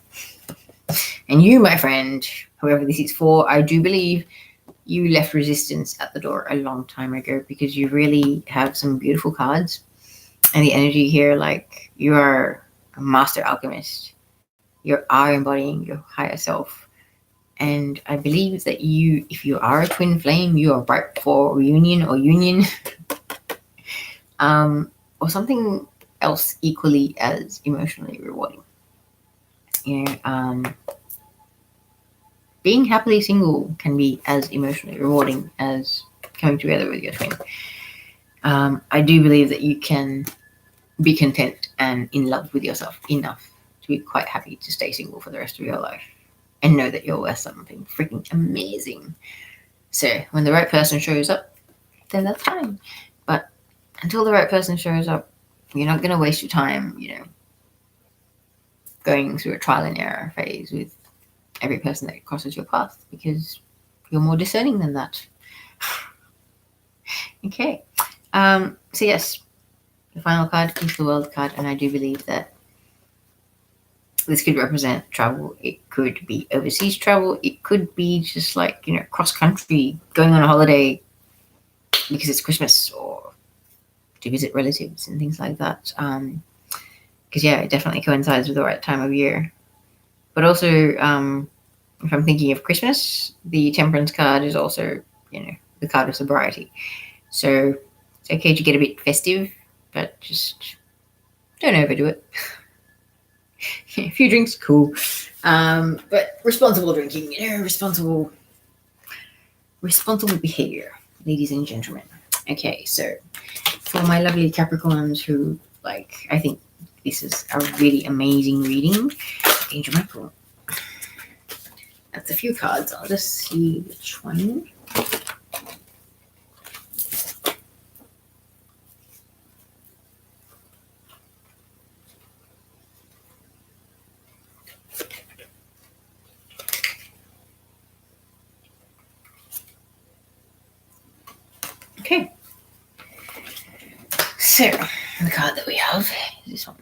And you, my friend, whoever this is for, I do believe you left resistance at the door a long time ago, because you really have some beautiful cards. And the energy here, like, you are a master alchemist. You are embodying your higher self. And I believe that if you are a twin flame, you are ripe for reunion or union, or something else equally as emotionally rewarding. Being happily single can be as emotionally rewarding as coming together with your twin. I do believe that you can be content and in love with yourself enough to be quite happy to stay single for the rest of your life, and know that you're worth something freaking amazing. So when the right person shows up, then that's fine. But until the right person shows up, you're not going to waste your time, going through a trial and error phase with every person that crosses your path, because you're more discerning than that. Okay. So yes, the final card is the World card, and I do believe that this could represent travel. It could be overseas travel. It could be just like, cross country, going on a holiday because it's Christmas, or to visit relatives and things like that. Because it definitely coincides with the right time of year. But also, if I'm thinking of Christmas, the Temperance card is also, the card of sobriety. So it's okay to get a bit festive, but just don't overdo it. A few drinks, cool. But responsible drinking, responsible behavior, ladies and gentlemen. Okay, so for my lovely Capricorns who, I think this is a really amazing reading, Angel Michel. That's a few cards. I'll just see which one. Okay. So, the card that we have is this one.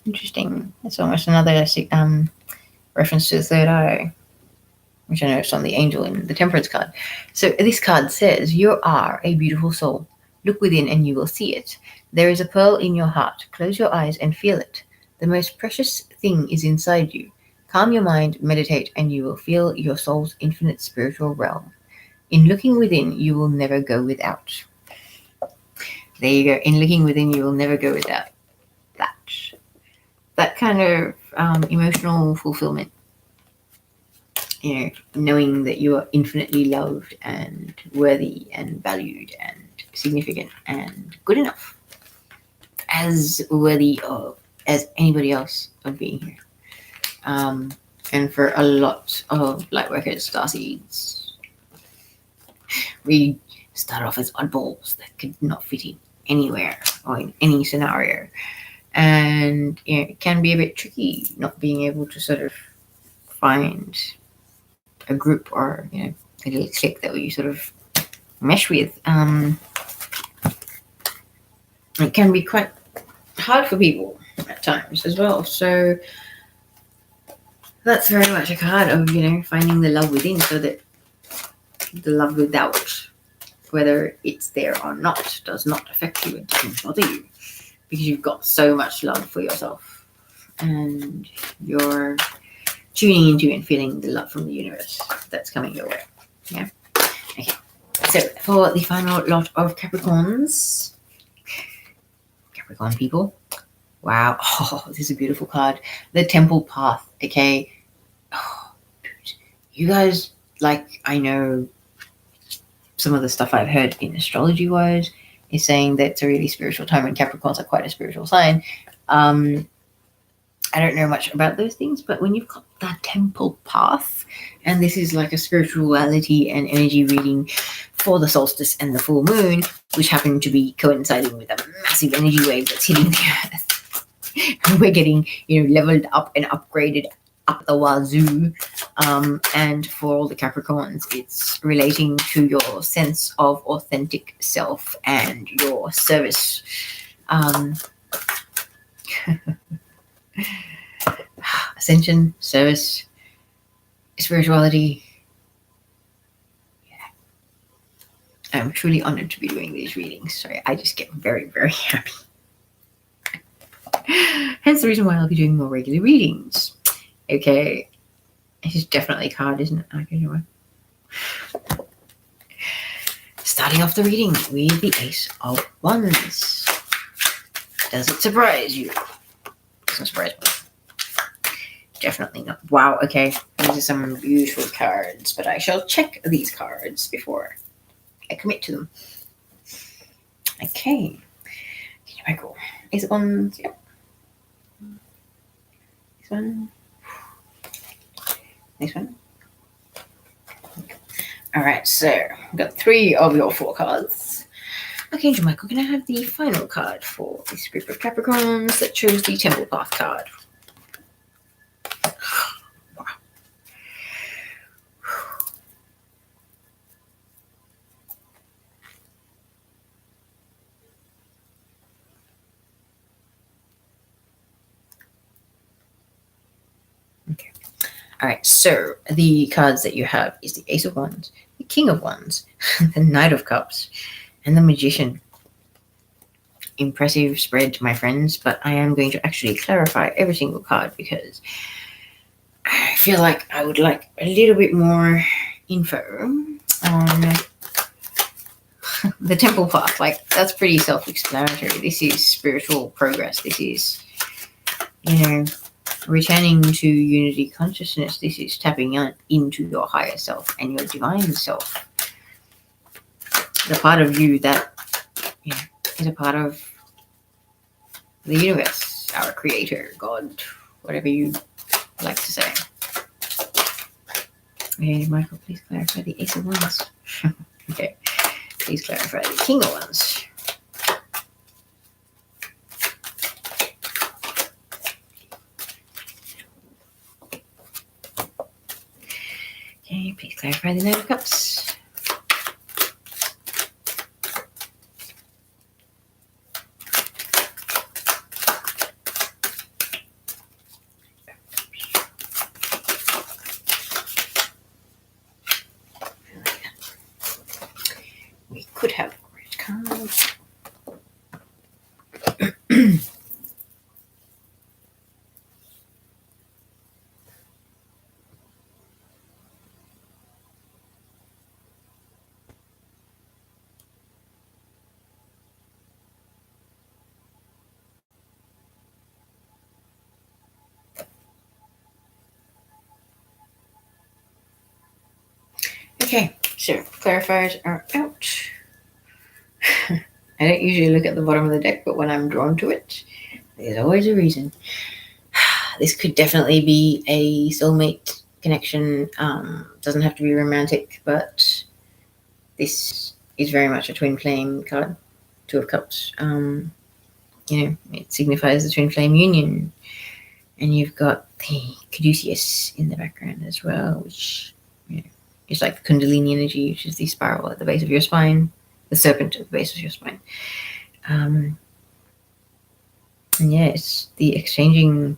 Interesting. It's almost another reference to the third eye, which I noticed on the angel in the temperance card. So this card says, you are a beautiful soul. Look within and you will see it. There is a pearl in your heart. Close your eyes and feel it. The most precious thing is inside you. Calm your mind, meditate, and you will feel your soul's infinite spiritual realm. In looking within, you will never go without. There you go. In looking within, you will never go without that. That kind of emotional fulfillment. Knowing that you are infinitely loved and worthy and valued and significant and good enough, as worthy of as anybody else of being here. And for a lot of lightworkers, starseeds, we start off as oddballs that could not fit in anywhere or in any scenario. And it can be a bit tricky not being able to sort of find a group or a little clique that we sort of mesh with. It can be quite hard for people at times as well. So that's very much a card of finding the love within, so that the love without, whether it's there or not, does not affect you and doesn't bother you, because you've got so much love for yourself and you're tuning into and feeling the love from the universe that's coming your way. Yeah. Okay. So for the final lot of Capricorn people, wow. Oh, this is a beautiful card. The Temple Path. Okay. Oh, dude. You guys, I know some of the stuff I've heard in astrology wise is saying that it's a really spiritual time, and Capricorns are quite a spiritual sign. I don't know much about those things, but when you've got that Temple Path, and this is like a spirituality and energy reading for the solstice and the full moon, which happen to be coinciding with a massive energy wave that's hitting the earth. We're getting, leveled up and upgraded up the wazoo. And for all the Capricorns, it's relating to your sense of authentic self and your service. Ascension, service, spirituality. Yeah. I'm truly honored to be doing these readings. Sorry, I just get very, very happy. Hence the reason why I'll be doing more regular readings. Okay. This is definitely a card, isn't it? Okay, anyway. Starting off the reading with the Ace of Wands. Does it surprise you? Doesn't surprise me. Definitely not. Wow, okay. These are some beautiful cards, but I shall check these cards before I commit to them. Okay. Very cool. Ace of Wands, yep. This one. This one. Alright, so I've got 3 of your 4 cards. Okay, Angel Michael, can I have the final card for this group of Capricorns that chose the Temple Path card? Wow. Okay. All right, so the cards that you have is the Ace of Wands, the King of Wands, the Knight of Cups, and the Magician. Impressive spread, my friends, but I am going to actually clarify every single card because I feel like I would like a little bit more info on the Temple Path. That's pretty self-explanatory. This is spiritual progress. This is, returning to unity consciousness. This is tapping into your higher self and your divine self. The part of you that is a part of the universe, our creator, God, whatever you like to say. Okay, Michael, please clarify the Ace of Wands. Okay, please clarify the King of Wands. Okay, please clarify the Knight of Cups. Okay, so clarifiers are out. I don't usually look at the bottom of the deck, but when I'm drawn to it, there's always a reason. This could definitely be a soulmate connection. Doesn't have to be romantic, but this is very much a twin flame card. Two of Cups. It signifies the twin flame union. And you've got the Caduceus in the background as well, which is like the Kundalini energy, which is the spiral at the base of your spine, the serpent at the base of your spine. And yeah, it's the exchanging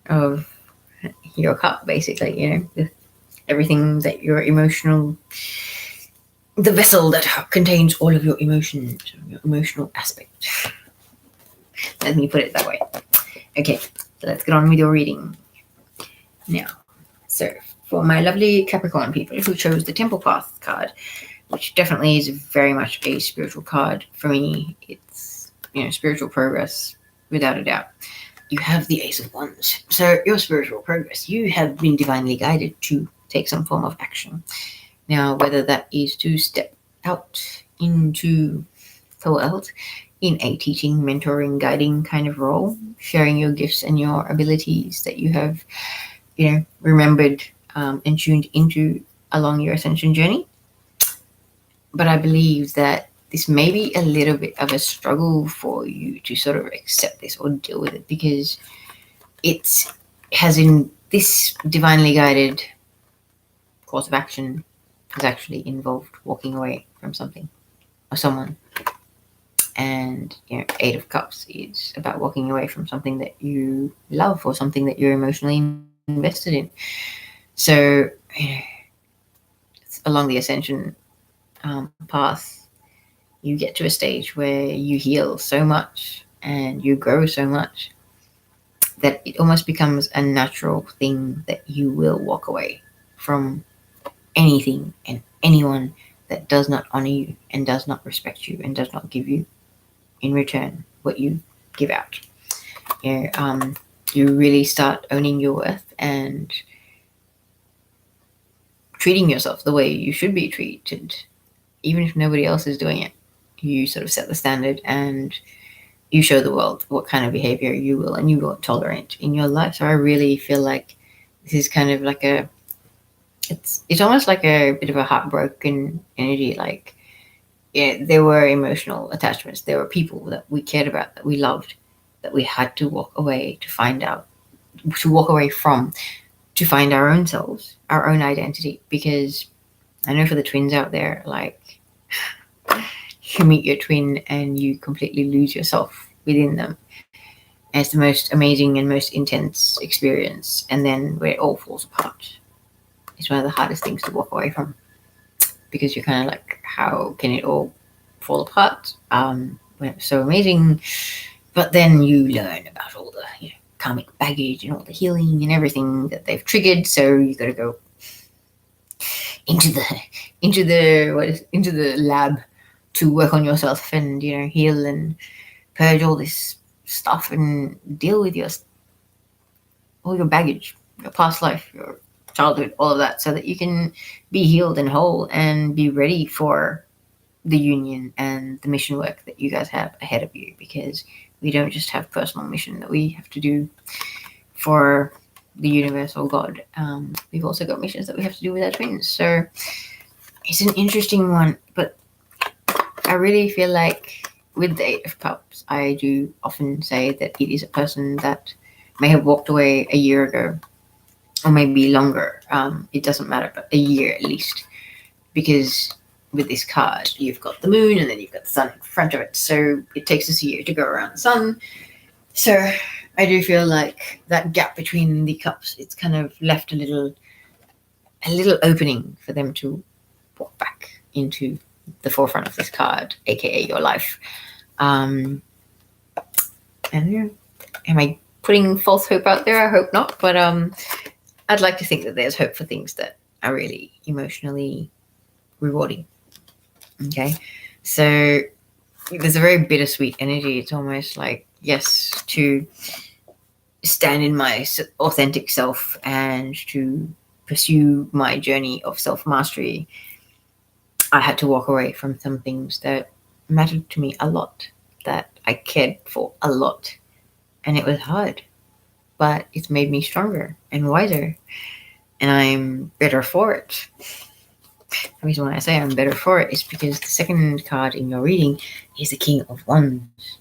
of your cup, basically, everything that your emotional, the vessel that contains all of your emotions, your emotional aspect. Let me put it that way. Okay, so let's get on with your reading now. So for my lovely Capricorn people who chose the Temple Path card, which definitely is very much a spiritual card for me, it's spiritual progress without a doubt. You have the Ace of Wands. So your spiritual progress, you have been divinely guided to take some form of action. Now, whether that is to step out into the world in a teaching, mentoring, guiding kind of role, sharing your gifts and your abilities that you have, remembered and tuned into along your ascension journey. But I believe that this may be a little bit of a struggle for you to sort of accept this or deal with it, because it has, in this divinely guided course of action, has actually involved walking away from something or someone. And Eight of Cups is about walking away from something that you love or something that you're emotionally invested in. So along the ascension path, you get to a stage where you heal so much and you grow so much that it almost becomes a natural thing that you will walk away from anything and anyone that does not honor you and does not respect you and does not give you in return what you give out. You really start owning your worth and treating yourself the way you should be treated, even if nobody else is doing it. You sort of set the standard and you show the world what kind of behavior you will and you won't tolerate in your life. So I really feel like this is kind of like it's almost like a bit of a heartbroken energy. Like, there were emotional attachments. There were people that we cared about, that we loved, that we had to walk away from, to find our own selves, our own identity. Because I know for the twins out there, like, you meet your twin and you completely lose yourself within them. And it's the most amazing and most intense experience. And then where it all falls apart, it's one of the hardest things to walk away from, because you're kind of like, how can it all fall apart when it was so amazing? But then you learn about all the karmic baggage and all the healing and everything that they've triggered. So you got to go into the lab to work on yourself and heal and purge all this stuff and deal with all your baggage, your past life, your childhood, all of that, so that you can be healed and whole and be ready for the union and the mission work that you guys have ahead of you. Because we don't just have personal mission that we have to do for the universe or God. We've also got missions that we have to do with our twins. So it's an interesting one, but I really feel like with the Eight of Cups, I do often say that it is a person that may have walked away a year ago, or maybe longer. It doesn't matter, but a year at least. Because with this card, you've got the moon and then you've got the sun in front of it. So it takes us a year to go around the sun. So I do feel like that gap between the cups, it's kind of left a little opening for them to walk back into the forefront of this card, aka your life. And am I putting false hope out there? I hope not. But I'd like to think that there's hope for things that are really emotionally rewarding. Okay. So there's a very bittersweet energy. It's almost like, yes, to stand in my authentic self and to pursue my journey of self-mastery, I had to walk away from some things that mattered to me a lot, that I cared for a lot. And it was hard, but it's made me stronger and wiser, and I'm better for it. The reason why I say I'm better for it is because the second card in your reading is the King of Wands.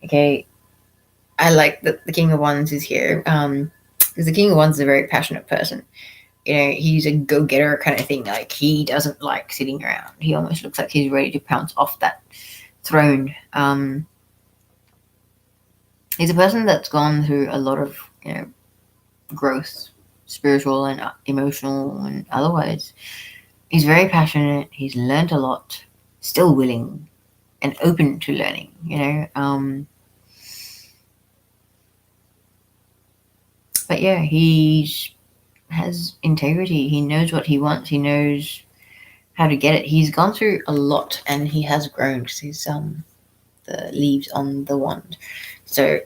Okay, I like that the King of Wands is here, because the King of Wands is a very passionate person. You know, he's a go-getter kind of thing. Like, he doesn't like sitting around. He almost looks like he's ready to pounce off that throne. He's a person that's gone through a lot of, growth, spiritual and emotional and otherwise. He's very passionate. He's learned a lot, still willing and open to learning, But yeah, has integrity. He knows what he wants. He knows how to get it. He's gone through a lot and he has grown because he's the leaves on the wand. So,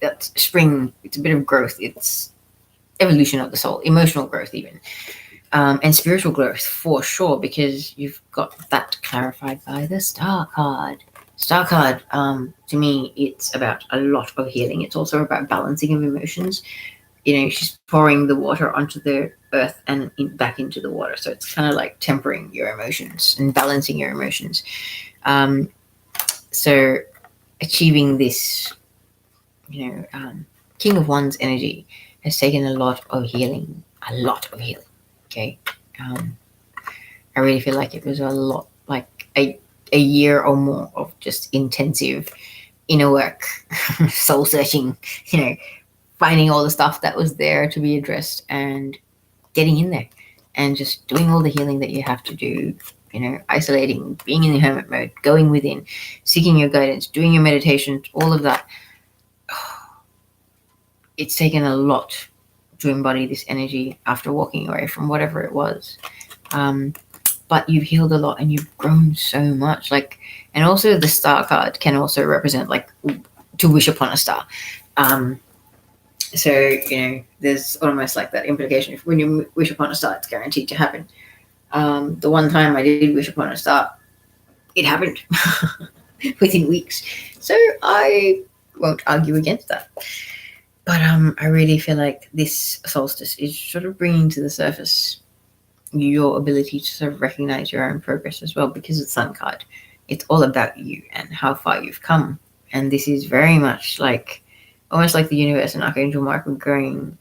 that's spring. It's a bit of growth. It's evolution of the soul, emotional growth even, and spiritual growth for sure, because you've got that clarified by the Star card. Star card, to me, it's about a lot of healing. It's also about balancing of emotions. She's pouring the water onto the earth and back into the water. So it's kind of like tempering your emotions and balancing your emotions. So achieving this, King of Wands energy has taken a lot of healing. Okay. I really feel like it was a lot, like a year or more of just intensive inner work, soul searching, finding all the stuff that was there to be addressed and getting in there and just doing all the healing that you have to do, isolating, being in the hermit mode, going within, seeking your guidance, doing your meditation, all of that. It's taken a lot to embody this energy after walking away from whatever it was. But you've healed a lot and you've grown so much. And also the Star card can also represent to wish upon a star. So, there's almost like that implication. If when you wish upon a star, it's guaranteed to happen. The one time I did wish upon a star, it happened within weeks. So I won't argue against that. But I really feel like this solstice is sort of bringing to the surface your ability to sort of recognize your own progress as well, because it's Sun card. It's all about you and how far you've come. And this is very much almost like the universe and Archangel Michael going,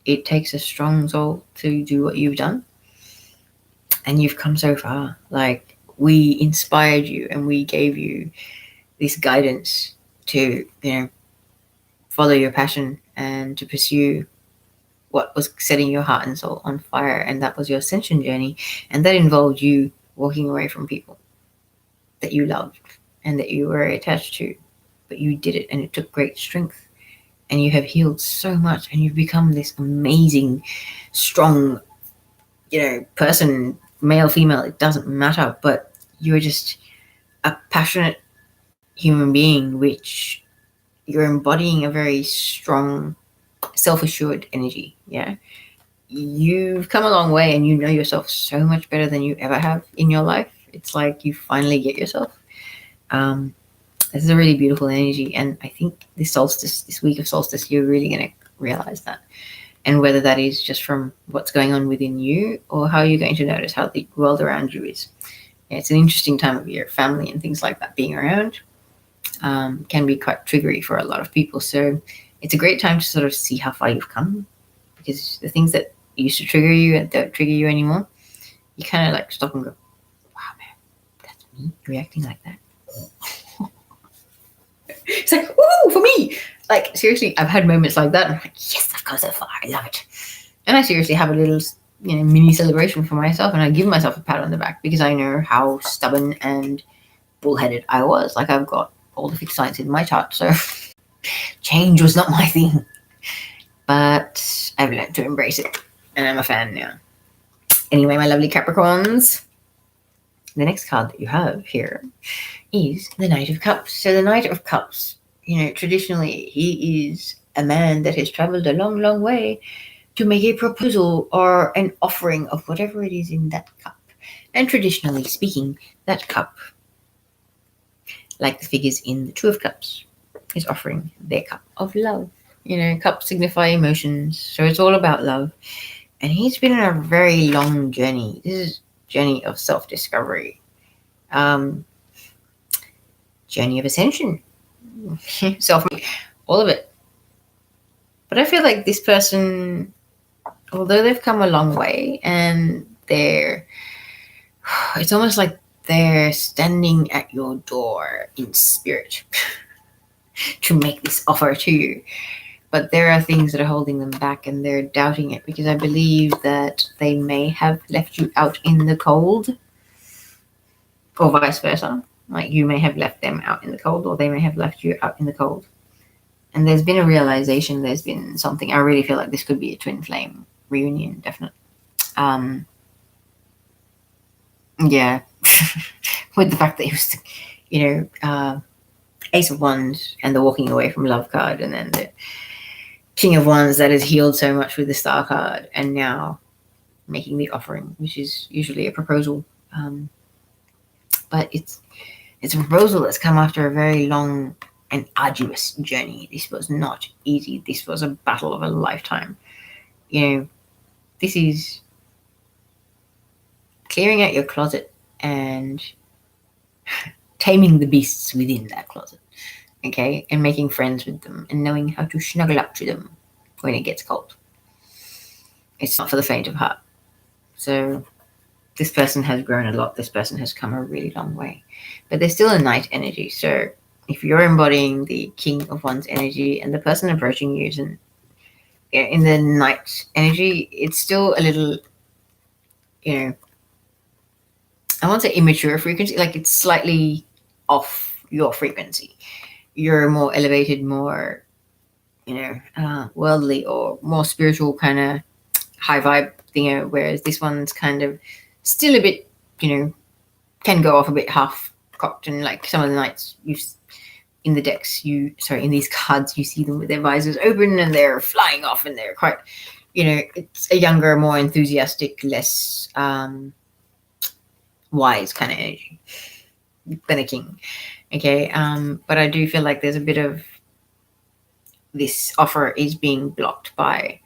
it takes a strong soul to do what you've done. And you've come so far. We inspired you and we gave you this guidance to, follow your passion and to pursue what was setting your heart and soul on fire. And that was your ascension journey. And that involved you walking away from people that you loved and that you were attached to. But you did it, and it took great strength, and you have healed so much, and you've become this amazing, strong, person, male, female, it doesn't matter, but you're just a passionate human being, which you're embodying a very strong, self-assured energy. Yeah, you've come a long way, and you know yourself so much better than you ever have in your life. It's like you finally get yourself. This is a really beautiful energy, and I think this week of solstice, you're really going to realize that. And whether that is just from what's going on within you or how you're going to notice how the world around you is. It's an interesting time of year. Family and things like that being around can be quite triggery for a lot of people. So it's a great time to sort of see how far you've come, because the things that used to trigger you and don't trigger you anymore, you kind of stop and go, wow, man, that's me reacting like that. It's like, woo, for me. Seriously, I've had moments like that. And I'm like, yes, I've gone so far. I love it. And I seriously have a little, mini celebration for myself. And I give myself a pat on the back because I know how stubborn and bullheaded I was. I've got all the fixed signs in my chart, so change was not my thing. But I've learned to embrace it, and I'm a fan now. Anyway, my lovely Capricorns, the next card that you have here is the Knight of Cups. So the Knight of Cups, traditionally he is a man that has traveled a long, long way to make a proposal or an offering of whatever it is in that cup. And traditionally speaking, that cup, like the figures in the Two of Cups, is offering their cup of love. Cups signify emotions, so it's all about love. And he's been on a very long journey. This is a journey of self-discovery, journey of ascension, all of it. But I feel like this person, although they've come a long way, and it's almost like they're standing at your door in spirit to make this offer to you. But there are things that are holding them back, and they're doubting it because I believe that they may have left you out in the cold, or vice versa. Like you may have left them out in the cold, or they may have left you out in the cold. And there's been a realization, there's been something. I really feel like this could be a twin flame reunion, definitely. Yeah, with the fact that he was, Ace of Wands and the walking away from love card, and then the King of Wands that has healed so much with the Star card, and now making the offering, which is usually a proposal. But it's a proposal that's come after a very long and arduous journey. This was not easy. This was a battle of a lifetime. This is clearing out your closet and taming the beasts within that closet, okay, and making friends with them and knowing how to snuggle up to them when it gets cold. It's not for the faint of heart. So this person has grown a lot. This person has come a really long way, but there's still a Knight energy. So if you're embodying the King of Wands energy and the person approaching you is in the Knight energy, it's still a little, I won't say immature frequency, like it's slightly off your frequency. You're more elevated, more, worldly or more spiritual kind of high vibe thing, whereas this one's kind of still a bit, can go off a bit half cocked. And like some of the Knights in these cards, you see them with their visors open and they're flying off, and they're quite, it's a younger, more enthusiastic, less wise kind of energy than a king. Okay. But I do feel like there's a bit of this offer is being blocked by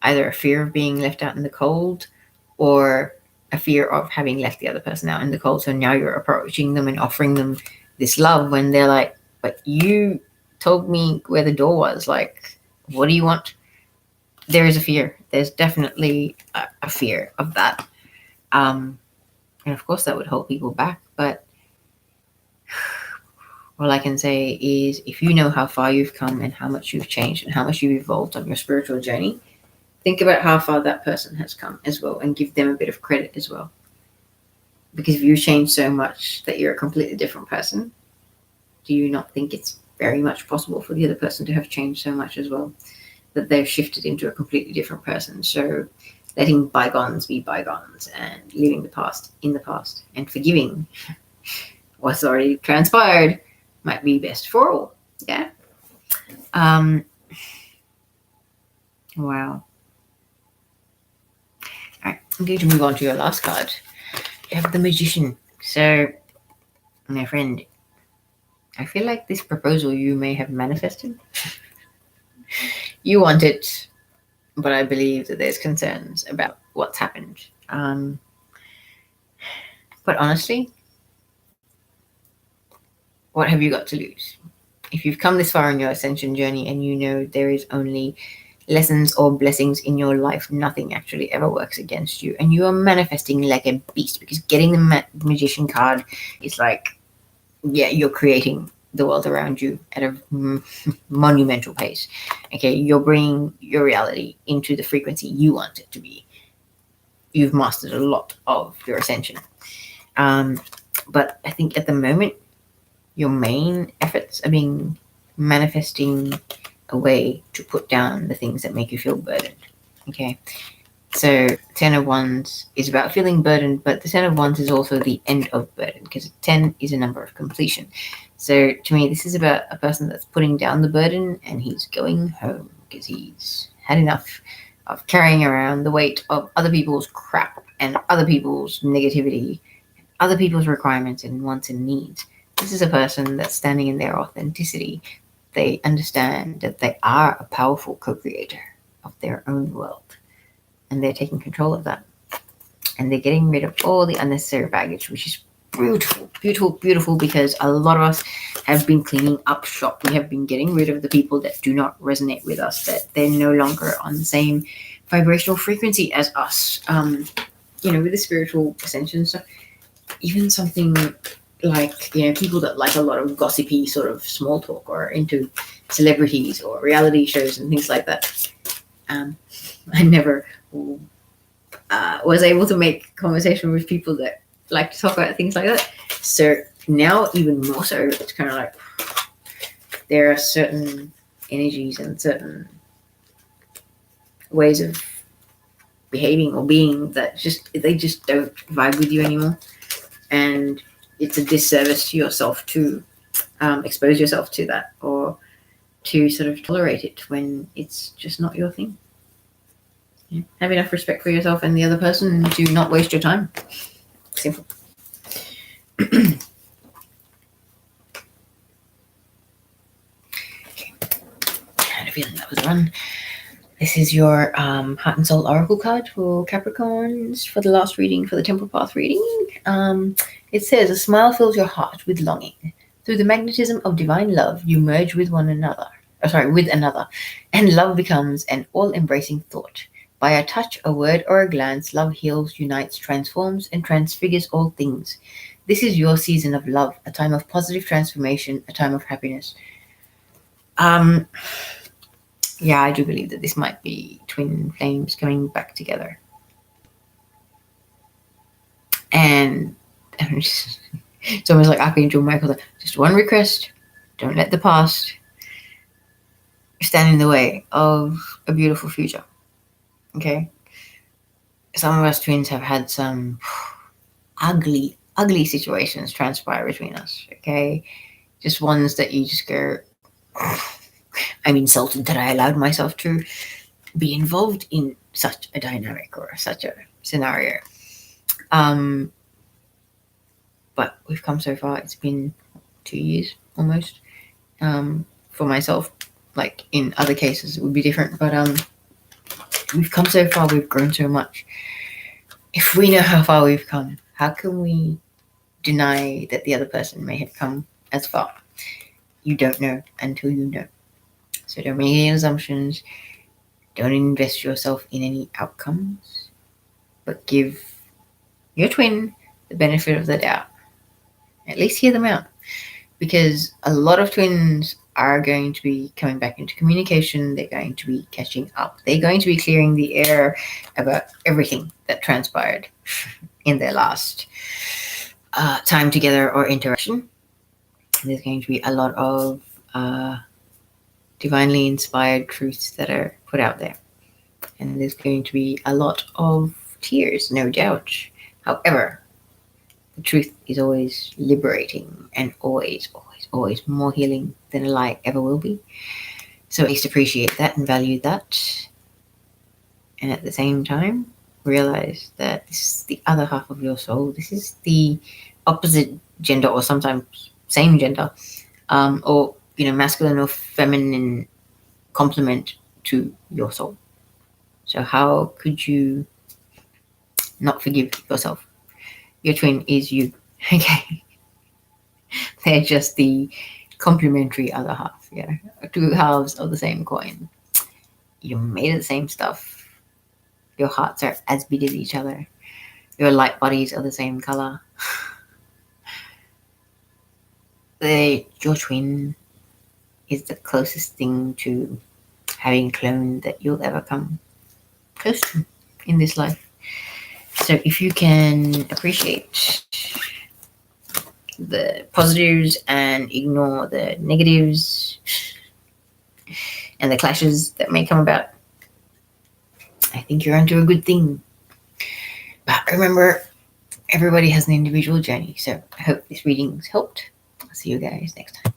either a fear of being left out in the cold or a fear of having left the other person out in the cold. So now you're approaching them and offering them this love when they're like, but you told me where the door was. Like, what do you want? There is a fear. There's definitely a fear of that. And of course that would hold people back. But all I can say is if you know how far you've come and how much you've changed and how much you've evolved on your spiritual journey, think about how far that person has come as well and give them a bit of credit as well. Because if you change so much that you're a completely different person, do you not think it's very much possible for the other person to have changed so much as well, that they've shifted into a completely different person? So letting bygones be bygones and leaving the past in the past and forgiving what's already transpired might be best for all. Yeah. Wow. All right, I'm going to move on to your last card. You have the Magician. So, my friend, I feel like this proposal you may have manifested. You want it, but I believe that there's concerns about what's happened. But honestly, what have you got to lose? If you've come this far in your ascension journey and you know there is only lessons or blessings in your life, nothing actually ever works against you, and you are manifesting like a beast, because getting the Magician card is like, yeah, you're creating the world around you at a monumental pace. Okay, you're bringing your reality into the frequency you want it to be. You've mastered a lot of your ascension. But I think at the moment, your main efforts are being manifesting a way to put down the things that make you feel burdened. Okay, so 10 of Wands is about feeling burdened, but the 10 of Wands is also the end of burden, because 10 is a number of completion. So to me, this is about a person that's putting down the burden and he's going home because he's had enough of carrying around the weight of other people's crap and other people's negativity, other people's requirements and wants and needs. This is a person that's standing in their authenticity. They understand that they are a powerful co-creator of their own world, and they're taking control of that. And they're getting rid of all the unnecessary baggage, which is beautiful, beautiful, beautiful, because a lot of us have been cleaning up shop. We have been getting rid of the people that do not resonate with us, that they're no longer on the same vibrational frequency as us. With the spiritual ascension stuff, even something like, people that like a lot of gossipy sort of small talk or into celebrities or reality shows and things like that. I never was able to make conversation with people that like to talk about things like that. So now even more so, it's kind of like there are certain energies and certain ways of behaving or being that they just don't vibe with you anymore. And it's a disservice to yourself to expose yourself to that, or to sort of tolerate it when it's just not your thing. Yeah. Have enough respect for yourself and the other person to not waste your time. Simple. Okay. I had a feeling that was a run. This is your Heart and Soul Oracle card for Capricorns for the last reading, for the Temple Path reading. It says, a smile fills your heart with longing. Through the magnetism of divine love, you merge with another, and love becomes an all-embracing thought. By a touch, a word, or a glance, love heals, unites, transforms, and transfigures all things. This is your season of love, a time of positive transformation, a time of happiness. Yeah, I do believe that this might be twin flames coming back together. And it's almost like Arch Angel Michel, just one request: don't let the past stand in the way of a beautiful future. Okay? Some of us twins have had some ugly situations transpire between us. Okay? Just ones that you just go, I'm insulted that I allowed myself to be involved in such a dynamic or such a scenario. But we've come so far. It's been 2 years almost. For myself, like in other cases, it would be different. But we've come so far. We've grown so much. If we know how far we've come, how can we deny that the other person may have come as far? You don't know until you know. So don't make any assumptions. Don't invest yourself in any outcomes, but give your twin the benefit of the doubt. At least hear them out, because a lot of twins are going to be coming back into communication. They're going to be catching up. They're going to be clearing the air about everything that transpired in their last time together or interaction. There's going to be a lot of divinely inspired truths that are put out there. And there's going to be a lot of tears, no doubt. However, the truth is always liberating and always more healing than a lie ever will be. So at least appreciate that and value that. And at the same time, realize that this is the other half of your soul. This is the opposite gender, or sometimes same gender, or masculine or feminine complement to your soul. So how could you not forgive yourself? Your twin is you, okay? They're just the complementary other half, two halves of the same coin. You're made of the same stuff. Your hearts are as big as each other. Your light bodies are the same color. Your twin is the closest thing to having a clone that you'll ever come close to in this life. So if you can appreciate the positives and ignore the negatives and the clashes that may come about, I think you're onto a good thing. But remember, everybody has an individual journey. So I hope this reading's helped. I'll see you guys next time.